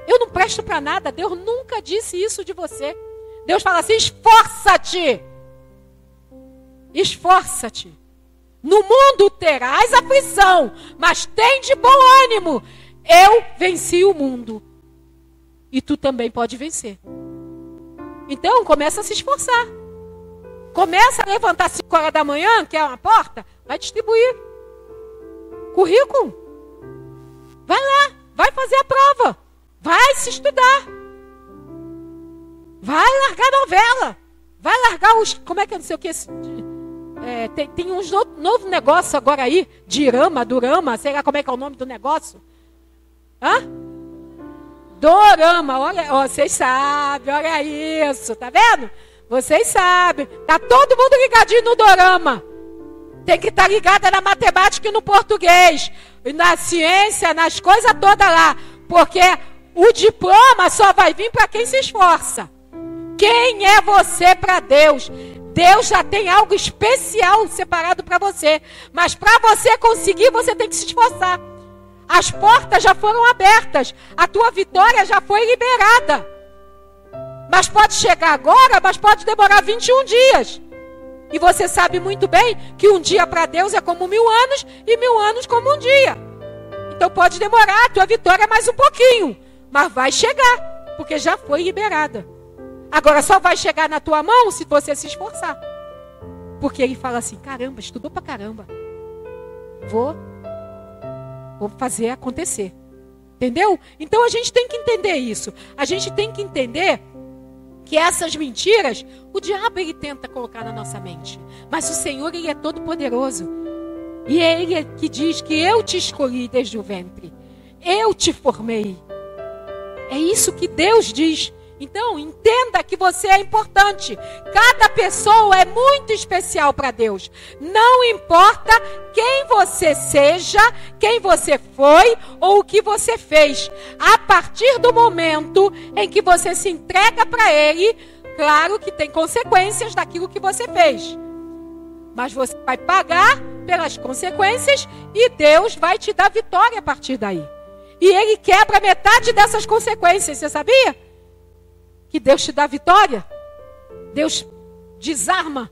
Eu não presto para nada. Deus nunca disse isso de você. Deus fala assim, esforça-te. Esforça-te. No mundo terás aflição, mas tem de bom ânimo. Eu venci o mundo. E tu também pode vencer. Então, começa a se esforçar. Começa a levantar 5 horas da manhã, que é uma porta, vai distribuir currículo. Vai lá, vai fazer a prova. Vai se estudar. Vai largar novela. Vai largar os... Como é que eu não sei o que... tem uns novo negócio agora aí, Durama, sei lá como é que é o nome do negócio. Dorama, olha, vocês sabem, olha isso, tá vendo? Vocês sabem, tá todo mundo ligadinho no dorama. Tem que estar ligada na matemática e no português, e na ciência, nas coisas todas lá, porque o diploma só vai vir para quem se esforça. Quem é você para Deus? Deus já tem algo especial separado para você. Mas para você conseguir, você tem que se esforçar. As portas já foram abertas. A tua vitória já foi liberada. Mas pode chegar agora, mas pode demorar 21 dias. E você sabe muito bem que um dia para Deus é como 1000 anos e 1000 anos como um dia. Então pode demorar a tua vitória mais um pouquinho. Mas vai chegar, porque já foi liberada. Agora só vai chegar na tua mão se você se esforçar. Porque ele fala assim, caramba, estudou pra caramba. Vou fazer acontecer. Entendeu? Então a gente tem que entender isso. A gente tem que entender que essas mentiras, o diabo ele tenta colocar na nossa mente. Mas o Senhor, ele é todo poderoso. E é ele que diz que eu te escolhi desde o ventre. Eu te formei. É isso que Deus diz. Então, entenda que você é importante. Cada pessoa é muito especial para Deus. Não importa quem você seja, quem você foi ou o que você fez. A partir do momento em que você se entrega para Ele, claro que tem consequências daquilo que você fez. Mas você vai pagar pelas consequências e Deus vai te dar vitória a partir daí. E Ele quebra metade dessas consequências, você sabia? Que Deus te dá vitória. Deus desarma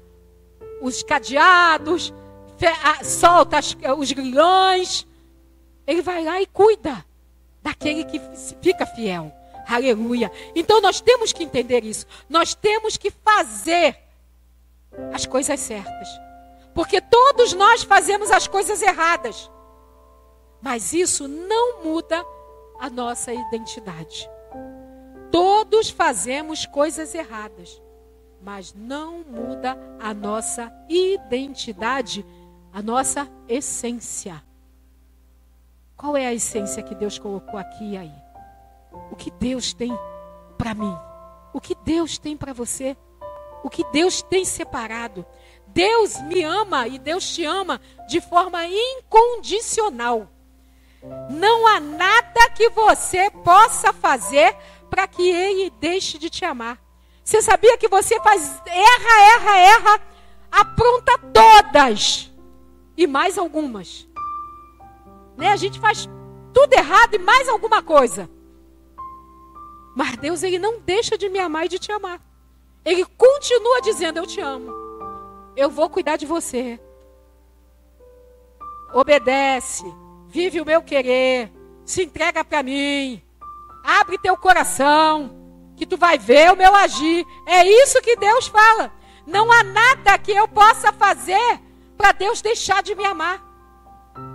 os cadeados, solta os grilhões. Ele vai lá e cuida daquele que fica fiel. Aleluia. Então nós temos que entender isso. Nós temos que fazer as coisas certas. Porque todos nós fazemos as coisas erradas. Mas isso não muda a nossa identidade. Todos fazemos coisas erradas, mas não muda a nossa identidade, a nossa essência. Qual é a essência que Deus colocou aqui e aí? O que Deus tem para mim? O que Deus tem para você? O que Deus tem separado? Deus me ama e Deus te ama de forma incondicional. Não há nada que você possa fazer para que Ele deixe de te amar. Você sabia que você erra, apronta todas e mais algumas, né? A gente faz tudo errado e mais alguma coisa. Mas Deus, Ele não deixa de me amar e de te amar. Ele continua dizendo: eu te amo, eu vou cuidar de você. Obedece, vive o meu querer, se entrega para mim, abre teu coração, que tu vai ver o meu agir. É isso que Deus fala. Não há nada que eu possa fazer para Deus deixar de me amar.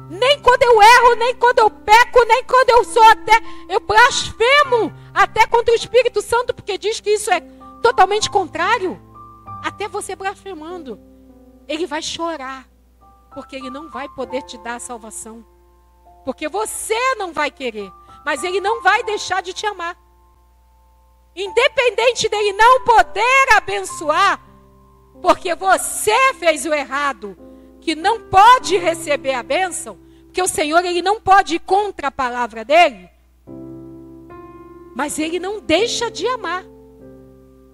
Nem quando eu erro, nem quando eu peco, nem quando eu blasfemo até contra o Espírito Santo, porque diz que isso é totalmente contrário. Até você blasfemando, Ele vai chorar, porque Ele não vai poder te dar a salvação, porque você não vai querer, mas Ele não vai deixar de te amar. Independente dele não poder abençoar, porque você fez o errado, que não pode receber a bênção, porque o Senhor, Ele não pode ir contra a palavra dele, mas Ele não deixa de amar.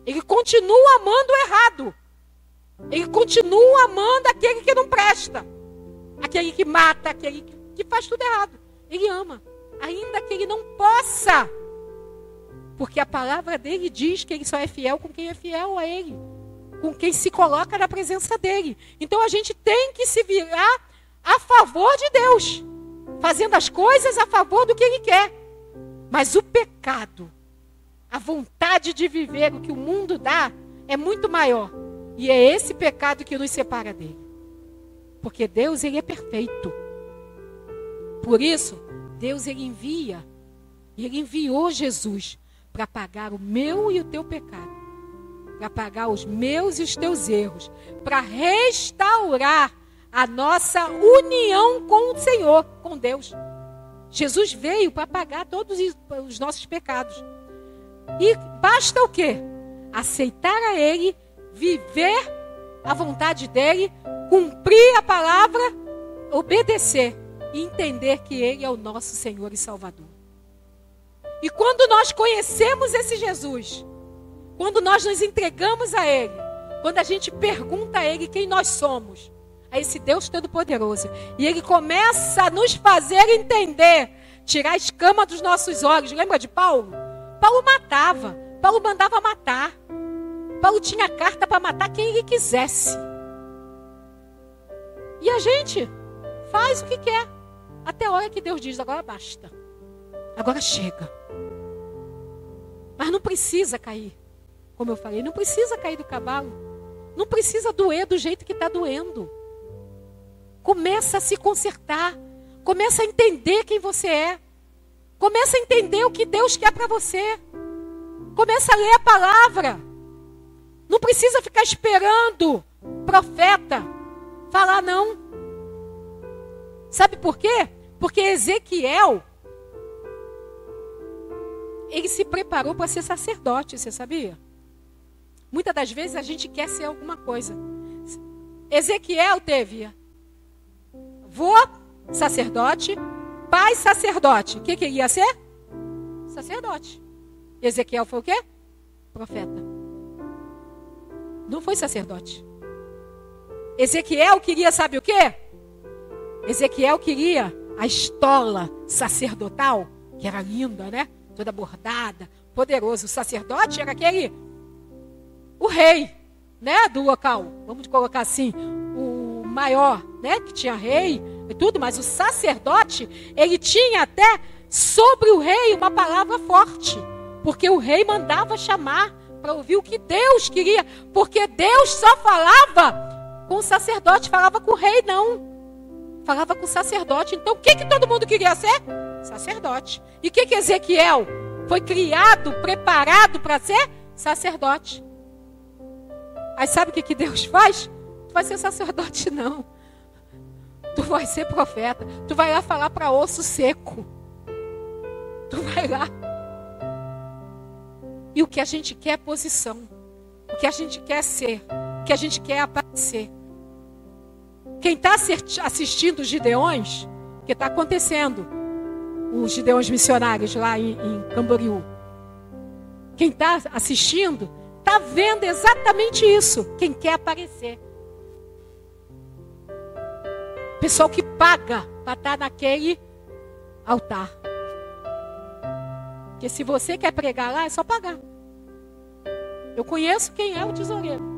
Ele continua amando o errado. Ele continua amando aquele que não presta, aquele que mata, aquele que faz tudo errado. Ele ama, ainda que ele não possa, porque a palavra dele diz que ele só é fiel com quem é fiel a ele, com quem se coloca na presença dele. Então a gente tem que se virar a favor de Deus, fazendo as coisas a favor do que Ele quer. Mas o pecado, a vontade de viver o que o mundo dá, é muito maior. E é esse pecado que nos separa dele. Porque Deus, Ele é perfeito. Por isso, Deus, Ele envia, e Ele enviou Jesus para pagar o meu e o teu pecado, para pagar os meus e os teus erros, para restaurar a nossa união com o Senhor, com Deus. Jesus veio para pagar todos os nossos pecados. E basta o quê? Aceitar a Ele, viver a vontade dEle, cumprir a palavra, obedecer e entender que Ele é o nosso Senhor e Salvador. E quando nós conhecemos esse Jesus, quando nós nos entregamos a Ele, quando a gente pergunta a Ele quem nós somos, a esse Deus Todo-Poderoso, e Ele começa a nos fazer entender, tirar a escama dos nossos olhos. Lembra de Paulo? Paulo matava, Paulo mandava matar, Paulo tinha carta para matar quem ele quisesse. E a gente faz o que quer, até a hora que Deus diz: agora basta, agora chega. Mas não precisa cair, como eu falei, não precisa cair do cavalo, não precisa doer do jeito que está doendo. Começa a se consertar, começa a entender quem você é, começa a entender o que Deus quer para você, começa a ler a palavra. Não precisa ficar esperando profeta falar, não. Sabe por quê? Porque Ezequiel, ele se preparou para ser sacerdote, você sabia? Muitas das vezes a gente quer ser alguma coisa. Ezequiel teve avô sacerdote, pai sacerdote. O que ele ia ser? Sacerdote. Ezequiel foi o quê? Profeta. Não foi sacerdote. Ezequiel queria, sabe o quê? Ezequiel queria a estola sacerdotal, que era linda, né? Toda bordada, poderoso. O sacerdote era aquele, o rei, né? Do local. Vamos colocar assim, o maior, né? Que tinha rei e tudo, mas o sacerdote, ele tinha até sobre o rei uma palavra forte, porque o rei mandava chamar para ouvir o que Deus queria, porque Deus só falava com o sacerdote, falava com o rei não, falava com o sacerdote. Então o que todo mundo queria ser? Sacerdote. E o que Ezequiel foi criado, preparado para ser? Sacerdote. Aí sabe o que Deus faz? Tu vai ser sacerdote não, tu vai ser profeta, tu vai lá falar para osso seco, tu vai lá. E o que a gente quer é posição, o que a gente quer ser, o que a gente quer é aparecer. Quem está assistindo os Gideões, que está acontecendo, os Gideões missionários lá em Camboriú. Quem está assistindo, está vendo exatamente isso. Quem quer aparecer. Pessoal que paga para estar naquele altar. Porque se você quer pregar lá, é só pagar. Eu conheço quem é o tesoureiro.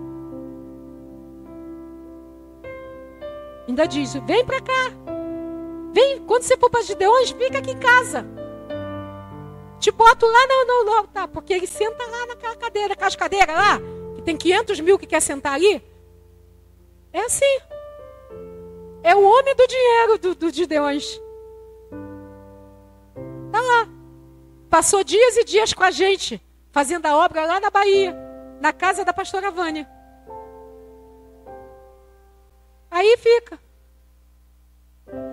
Ainda diz, vem para cá. Vem, quando você for para Gideões, fica aqui em casa. Te boto lá no altar, porque ele senta lá naquela cadeira, aquelas cadeiras lá, que tem 500 mil que quer sentar ali. É assim. É o homem do dinheiro do Gideões. Está lá. Passou dias e dias com a gente, fazendo a obra lá na Bahia, na casa da pastora Vânia. Aí fica.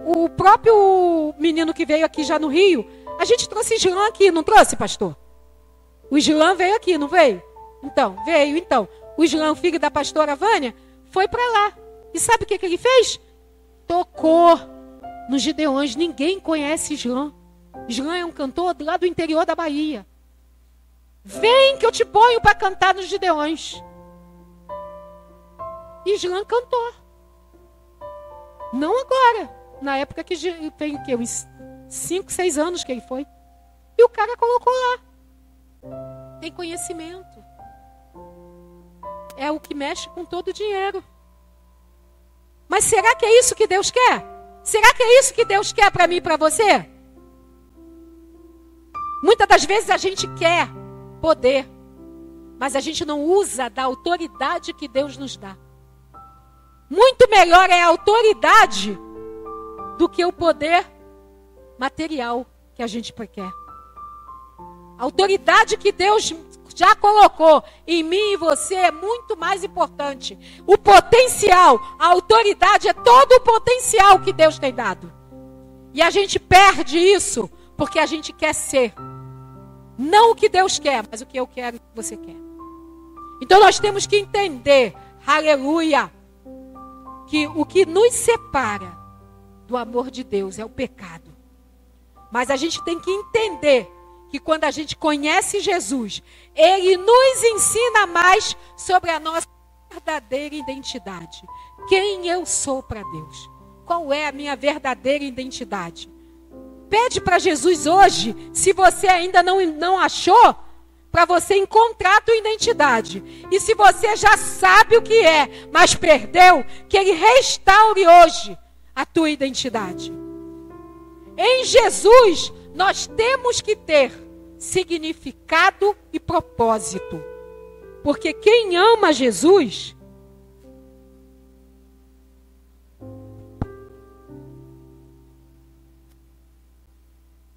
O próprio menino que veio aqui já no Rio, a gente trouxe Islã aqui, não trouxe, pastor? O Islã veio aqui, não veio? Então, veio. Então, o Islã, o filho da pastora Vânia, foi para lá. E sabe o que ele fez? Tocou nos Gideões. Ninguém conhece Islã. Islã é um cantor lá do interior da Bahia. Vem que eu te ponho para cantar nos Gideões. Islã cantou. Não agora. Na época que tem que uns 5, 6 anos que ele foi. E o cara colocou lá. Tem conhecimento. É o que mexe com todo o dinheiro. Mas será que é isso que Deus quer? Será que é isso que Deus quer para mim e para você? Muitas das vezes a gente quer poder, mas a gente não usa da autoridade que Deus nos dá. Muito melhor é a autoridade do que o poder material que a gente quer. A autoridade que Deus já colocou em mim e você é muito mais importante. O potencial, a autoridade é todo o potencial que Deus tem dado. E a gente perde isso porque a gente quer ser. Não o que Deus quer, mas o que eu quero e o que você quer. Então nós temos que entender, aleluia, que o que nos separa do amor de Deus é o pecado. Mas a gente tem que entender que quando a gente conhece Jesus, Ele nos ensina mais sobre a nossa verdadeira identidade. Quem eu sou para Deus? Qual é a minha verdadeira identidade? Pede para Jesus hoje, se você ainda não achou, para você encontrar a tua identidade. E se você já sabe o que é, mas perdeu, que Ele restaure hoje a tua identidade. Em Jesus, nós temos que ter significado e propósito. Porque quem ama Jesus,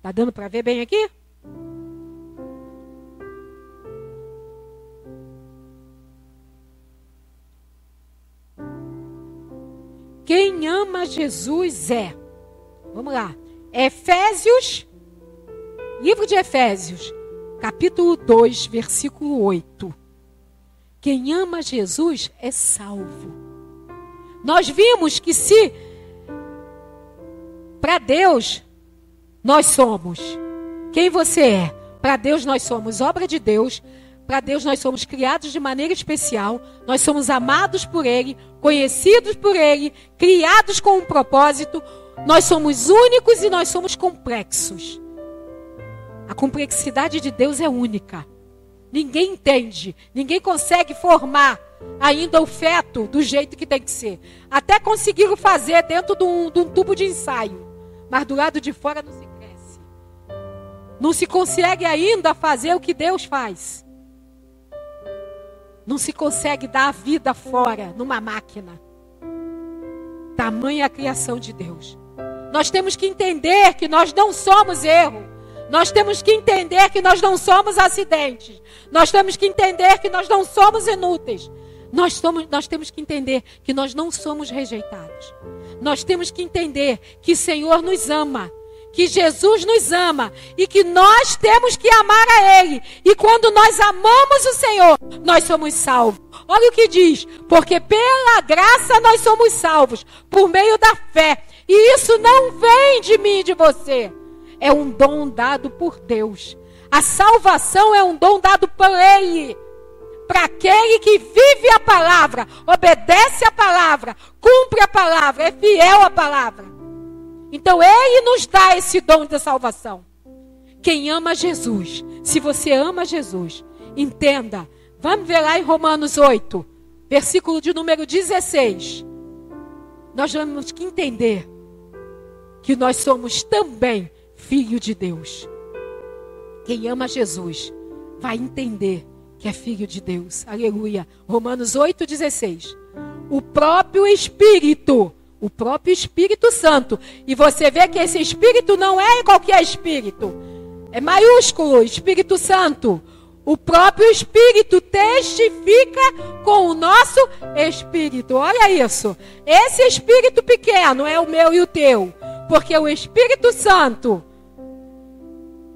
tá dando para ver bem aqui? Quem ama Jesus vamos lá, livro de Efésios, capítulo 2, versículo 8. Quem ama Jesus é salvo. Nós vimos que se para Deus nós somos quem você é, para Deus nós somos obra de Deus, para Deus nós somos criados de maneira especial, nós somos amados por Ele, conhecidos por Ele, criados com um propósito, nós somos únicos e nós somos complexos. A complexidade de Deus é única. Ninguém entende, ninguém consegue formar ainda o feto do jeito que tem que ser. Até conseguiram fazer dentro de um tubo de ensaio, mas do lado de fora não se cresce. Não se consegue ainda fazer o que Deus faz. Não se consegue dar a vida fora, numa máquina. Tamanha a criação de Deus. Nós temos que entender que nós não somos erro. Nós temos que entender que nós não somos acidentes. Nós temos que entender que nós não somos inúteis. Nós temos que entender que nós não somos rejeitados. Nós temos que entender que o Senhor nos ama. Que Jesus nos ama e que nós temos que amar a Ele. E quando nós amamos o Senhor, nós somos salvos. Olha o que diz: porque pela graça nós somos salvos, por meio da fé. E isso não vem de mim e de você. É um dom dado por Deus. A salvação é um dom dado por Ele. Para aquele que vive a palavra, obedece a palavra, cumpre a palavra, é fiel à palavra. Então Ele nos dá esse dom da salvação. Quem ama Jesus, se você ama Jesus, entenda. Vamos ver lá em Romanos 8, versículo de número 16. Nós vamos que entender que nós somos também filho de Deus. Quem ama Jesus vai entender que é filho de Deus. Aleluia. Romanos 8,16. O próprio Espírito Santo. E você vê que esse Espírito não é qualquer Espírito. É maiúsculo, Espírito Santo. O próprio Espírito testifica com o nosso Espírito. Olha isso. Esse Espírito pequeno é o meu e o teu. Porque o Espírito Santo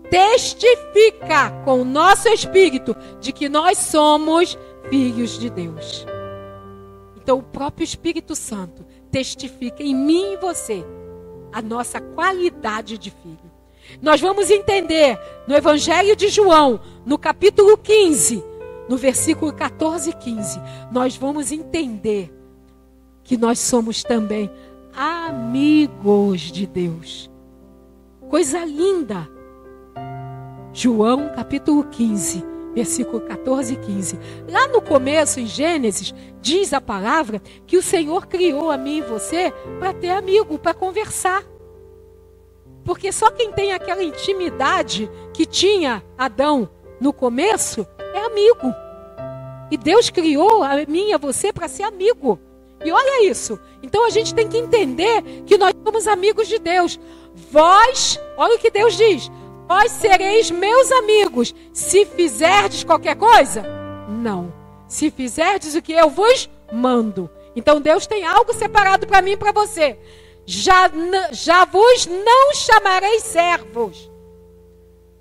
testifica com o nosso espírito de que nós somos filhos de Deus. Então o próprio Espírito Santo testifica em mim e em você a nossa qualidade de filho. Nós vamos entender no Evangelho de João, no capítulo 15, no versículo 14 e 15, nós vamos entender que nós somos também amigos de Deus. Coisa linda. João capítulo 15, versículo 14 e 15. Lá no começo, em Gênesis, diz a palavra que o Senhor criou a mim e você para ter amigo, para conversar. Porque só quem tem aquela intimidade que tinha Adão no começo é amigo. E Deus criou a mim e a você para ser amigo. E olha isso. Então a gente tem que entender que nós somos amigos de Deus. Vós, olha o que Deus diz: vós sereis meus amigos, se fizerdes qualquer coisa? Não. Se fizerdes o que eu vos mando. Então Deus tem algo separado para mim e para você. Já vos não chamarei servos,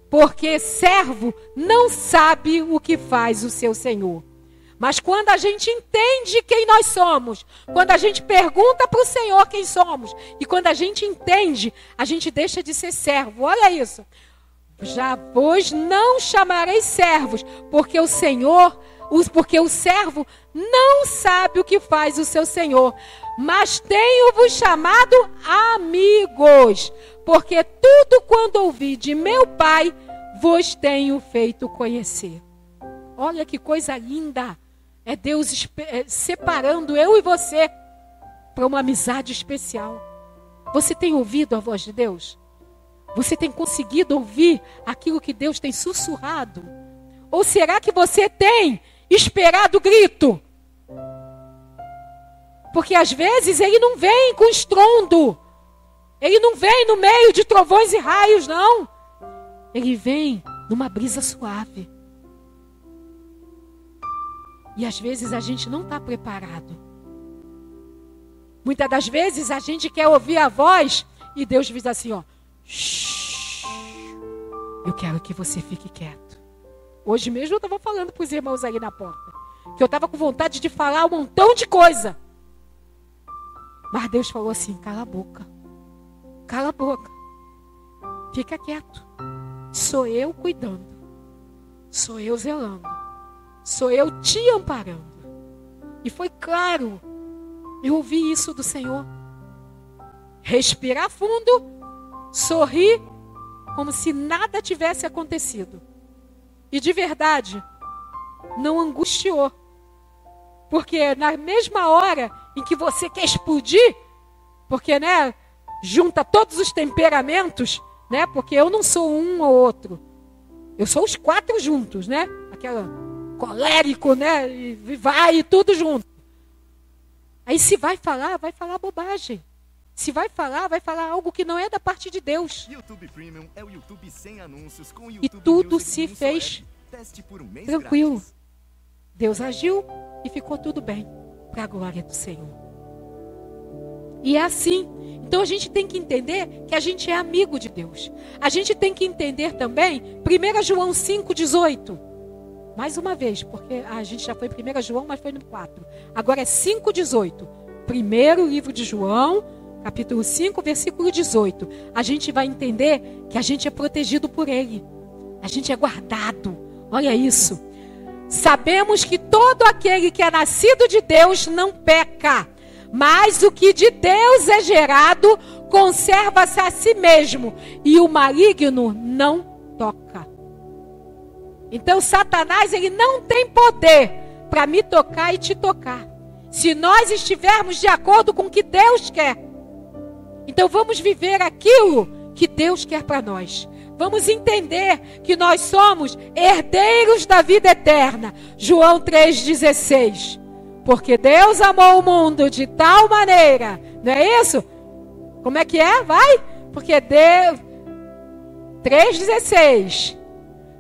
porque servo não sabe o que faz o seu senhor. Mas quando a gente entende quem nós somos, quando a gente pergunta para o Senhor quem somos, e quando a gente entende, a gente deixa de ser servo. Olha isso. Já vos não chamarei servos, porque o servo não sabe o que faz o seu senhor. Mas tenho-vos chamado amigos, porque tudo quando ouvi de meu Pai, vos tenho feito conhecer. Olha que coisa linda. É Deus separando eu e você para uma amizade especial. Você tem ouvido a voz de Deus? Você tem conseguido ouvir aquilo que Deus tem sussurrado? Ou será que você tem esperado o grito? Porque às vezes Ele não vem com estrondo. Ele não vem no meio de trovões e raios, não. Ele vem numa brisa suave. E às vezes a gente não está preparado. Muitas das vezes a gente quer ouvir a voz e Deus diz assim, ó: shh, eu quero que você fique quieto. Hoje mesmo eu estava falando para os irmãos aí na porta, que eu estava com vontade de falar um montão de coisa. Mas Deus falou assim: cala a boca. Cala a boca. Fica quieto. Sou eu cuidando. Sou eu zelando. Sou eu te amparando. E foi claro. Eu ouvi isso do Senhor. Respirar fundo. Sorrir. Como se nada tivesse acontecido. E de verdade, não angustiou. Porque na mesma hora em que você quer explodir, porque, né, junta todos os temperamentos, né, porque eu não sou um ou outro. Eu sou os quatro juntos, né? Aquela colérico, né? E vai tudo junto. Aí se vai falar bobagem. Se vai falar algo que não é da parte de Deus. YouTube Premium é o YouTube sem anúncios com YouTube e tudo Music se fez Teste por um mês tranquilo. grátis. Deus agiu e ficou tudo bem, para a glória do Senhor. E é assim. Então a gente tem que entender que a gente é amigo de Deus. A gente tem que entender também 1 João 5,18. Mais uma vez, porque a gente já foi em 1 João, mas foi no 4. Agora é 5,18. Primeiro livro de João, capítulo 5, versículo 18. A gente vai entender que a gente é protegido por Ele. A gente é guardado. Olha isso. Sabemos que todo aquele que é nascido de Deus não peca. Mas o que de Deus é gerado, conserva-se a si mesmo. E o maligno não toca. Então Satanás, ele não tem poder para me tocar e te tocar. Se nós estivermos de acordo com o que Deus quer. Então vamos viver aquilo que Deus quer para nós. Vamos entender que nós somos herdeiros da vida eterna. João 3,16. Porque Deus amou o mundo de tal maneira. Não é isso? Como é que é? Vai. Porque Deus... 3,16.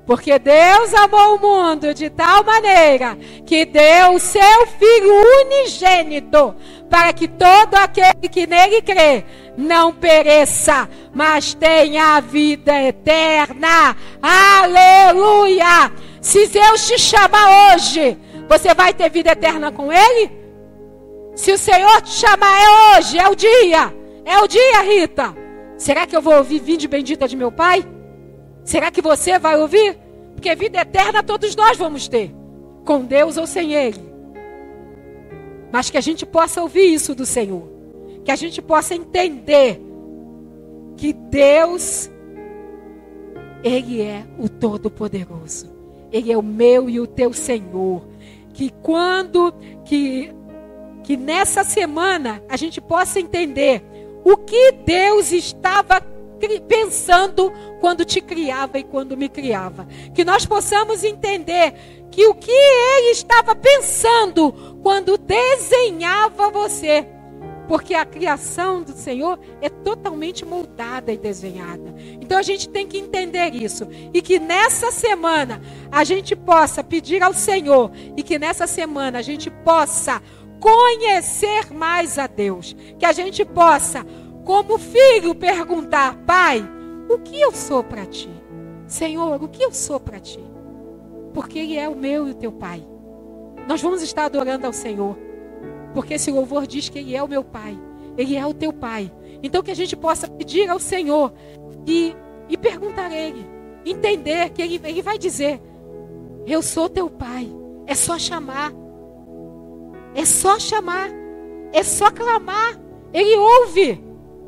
Porque Deus amou o mundo de tal maneira que deu o seu Filho unigênito, para que todo aquele que nele crê não pereça, mas tenha a vida eterna. Aleluia! Se Deus te chamar hoje, você vai ter vida eterna com Ele? Se o Senhor te chamar é hoje, é o dia. É o dia, Rita. Será que eu vou ouvir vinde bendita de meu Pai? Será que você vai ouvir? Porque vida eterna todos nós vamos ter, com Deus ou sem Ele. Mas que a gente possa ouvir isso do Senhor. Que a gente possa entender que Deus, Ele é o Todo-Poderoso. Ele é o meu e o teu Senhor. Que nessa semana a gente possa entender o que Deus estava pensando quando te criava e quando me criava. Que nós possamos entender que o que Ele estava pensando quando desenhava você. Porque a criação do Senhor é totalmente moldada e desenhada. Então a gente tem que entender isso. E que nessa semana a gente possa pedir ao Senhor. E que nessa semana a gente possa conhecer mais a Deus. Que a gente possa, como filho, perguntar: Pai, o que eu sou para Ti? Senhor, o que eu sou para Ti? Porque Ele é o meu e o teu Pai. Nós vamos estar adorando ao Senhor. Porque esse louvor diz que Ele é o meu Pai. Ele é o teu Pai. Então que a gente possa pedir ao Senhor e perguntar a Ele. Entender que Ele vai dizer: eu sou teu Pai. É só chamar. É só chamar. É só clamar. Ele ouve.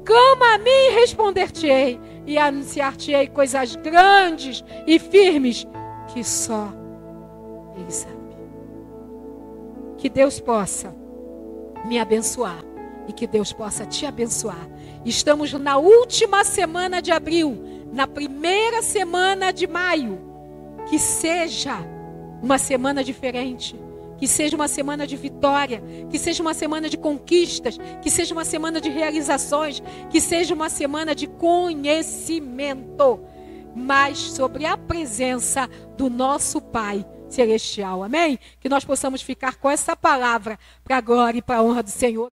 Clama a mim e responder-te-ei. E anunciar-te-ei coisas grandes e firmes que só Ele sabe. Que Deus possa me abençoar e que Deus possa te abençoar. Estamos na última semana de abril, na primeira semana de maio. Que seja uma semana diferente, que seja uma semana de vitória, que seja uma semana de conquistas, que seja uma semana de realizações, que seja uma semana de conhecimento, mas sobre a presença do nosso Pai Celestial, amém? Que nós possamos ficar com essa palavra para a glória e para a honra do Senhor.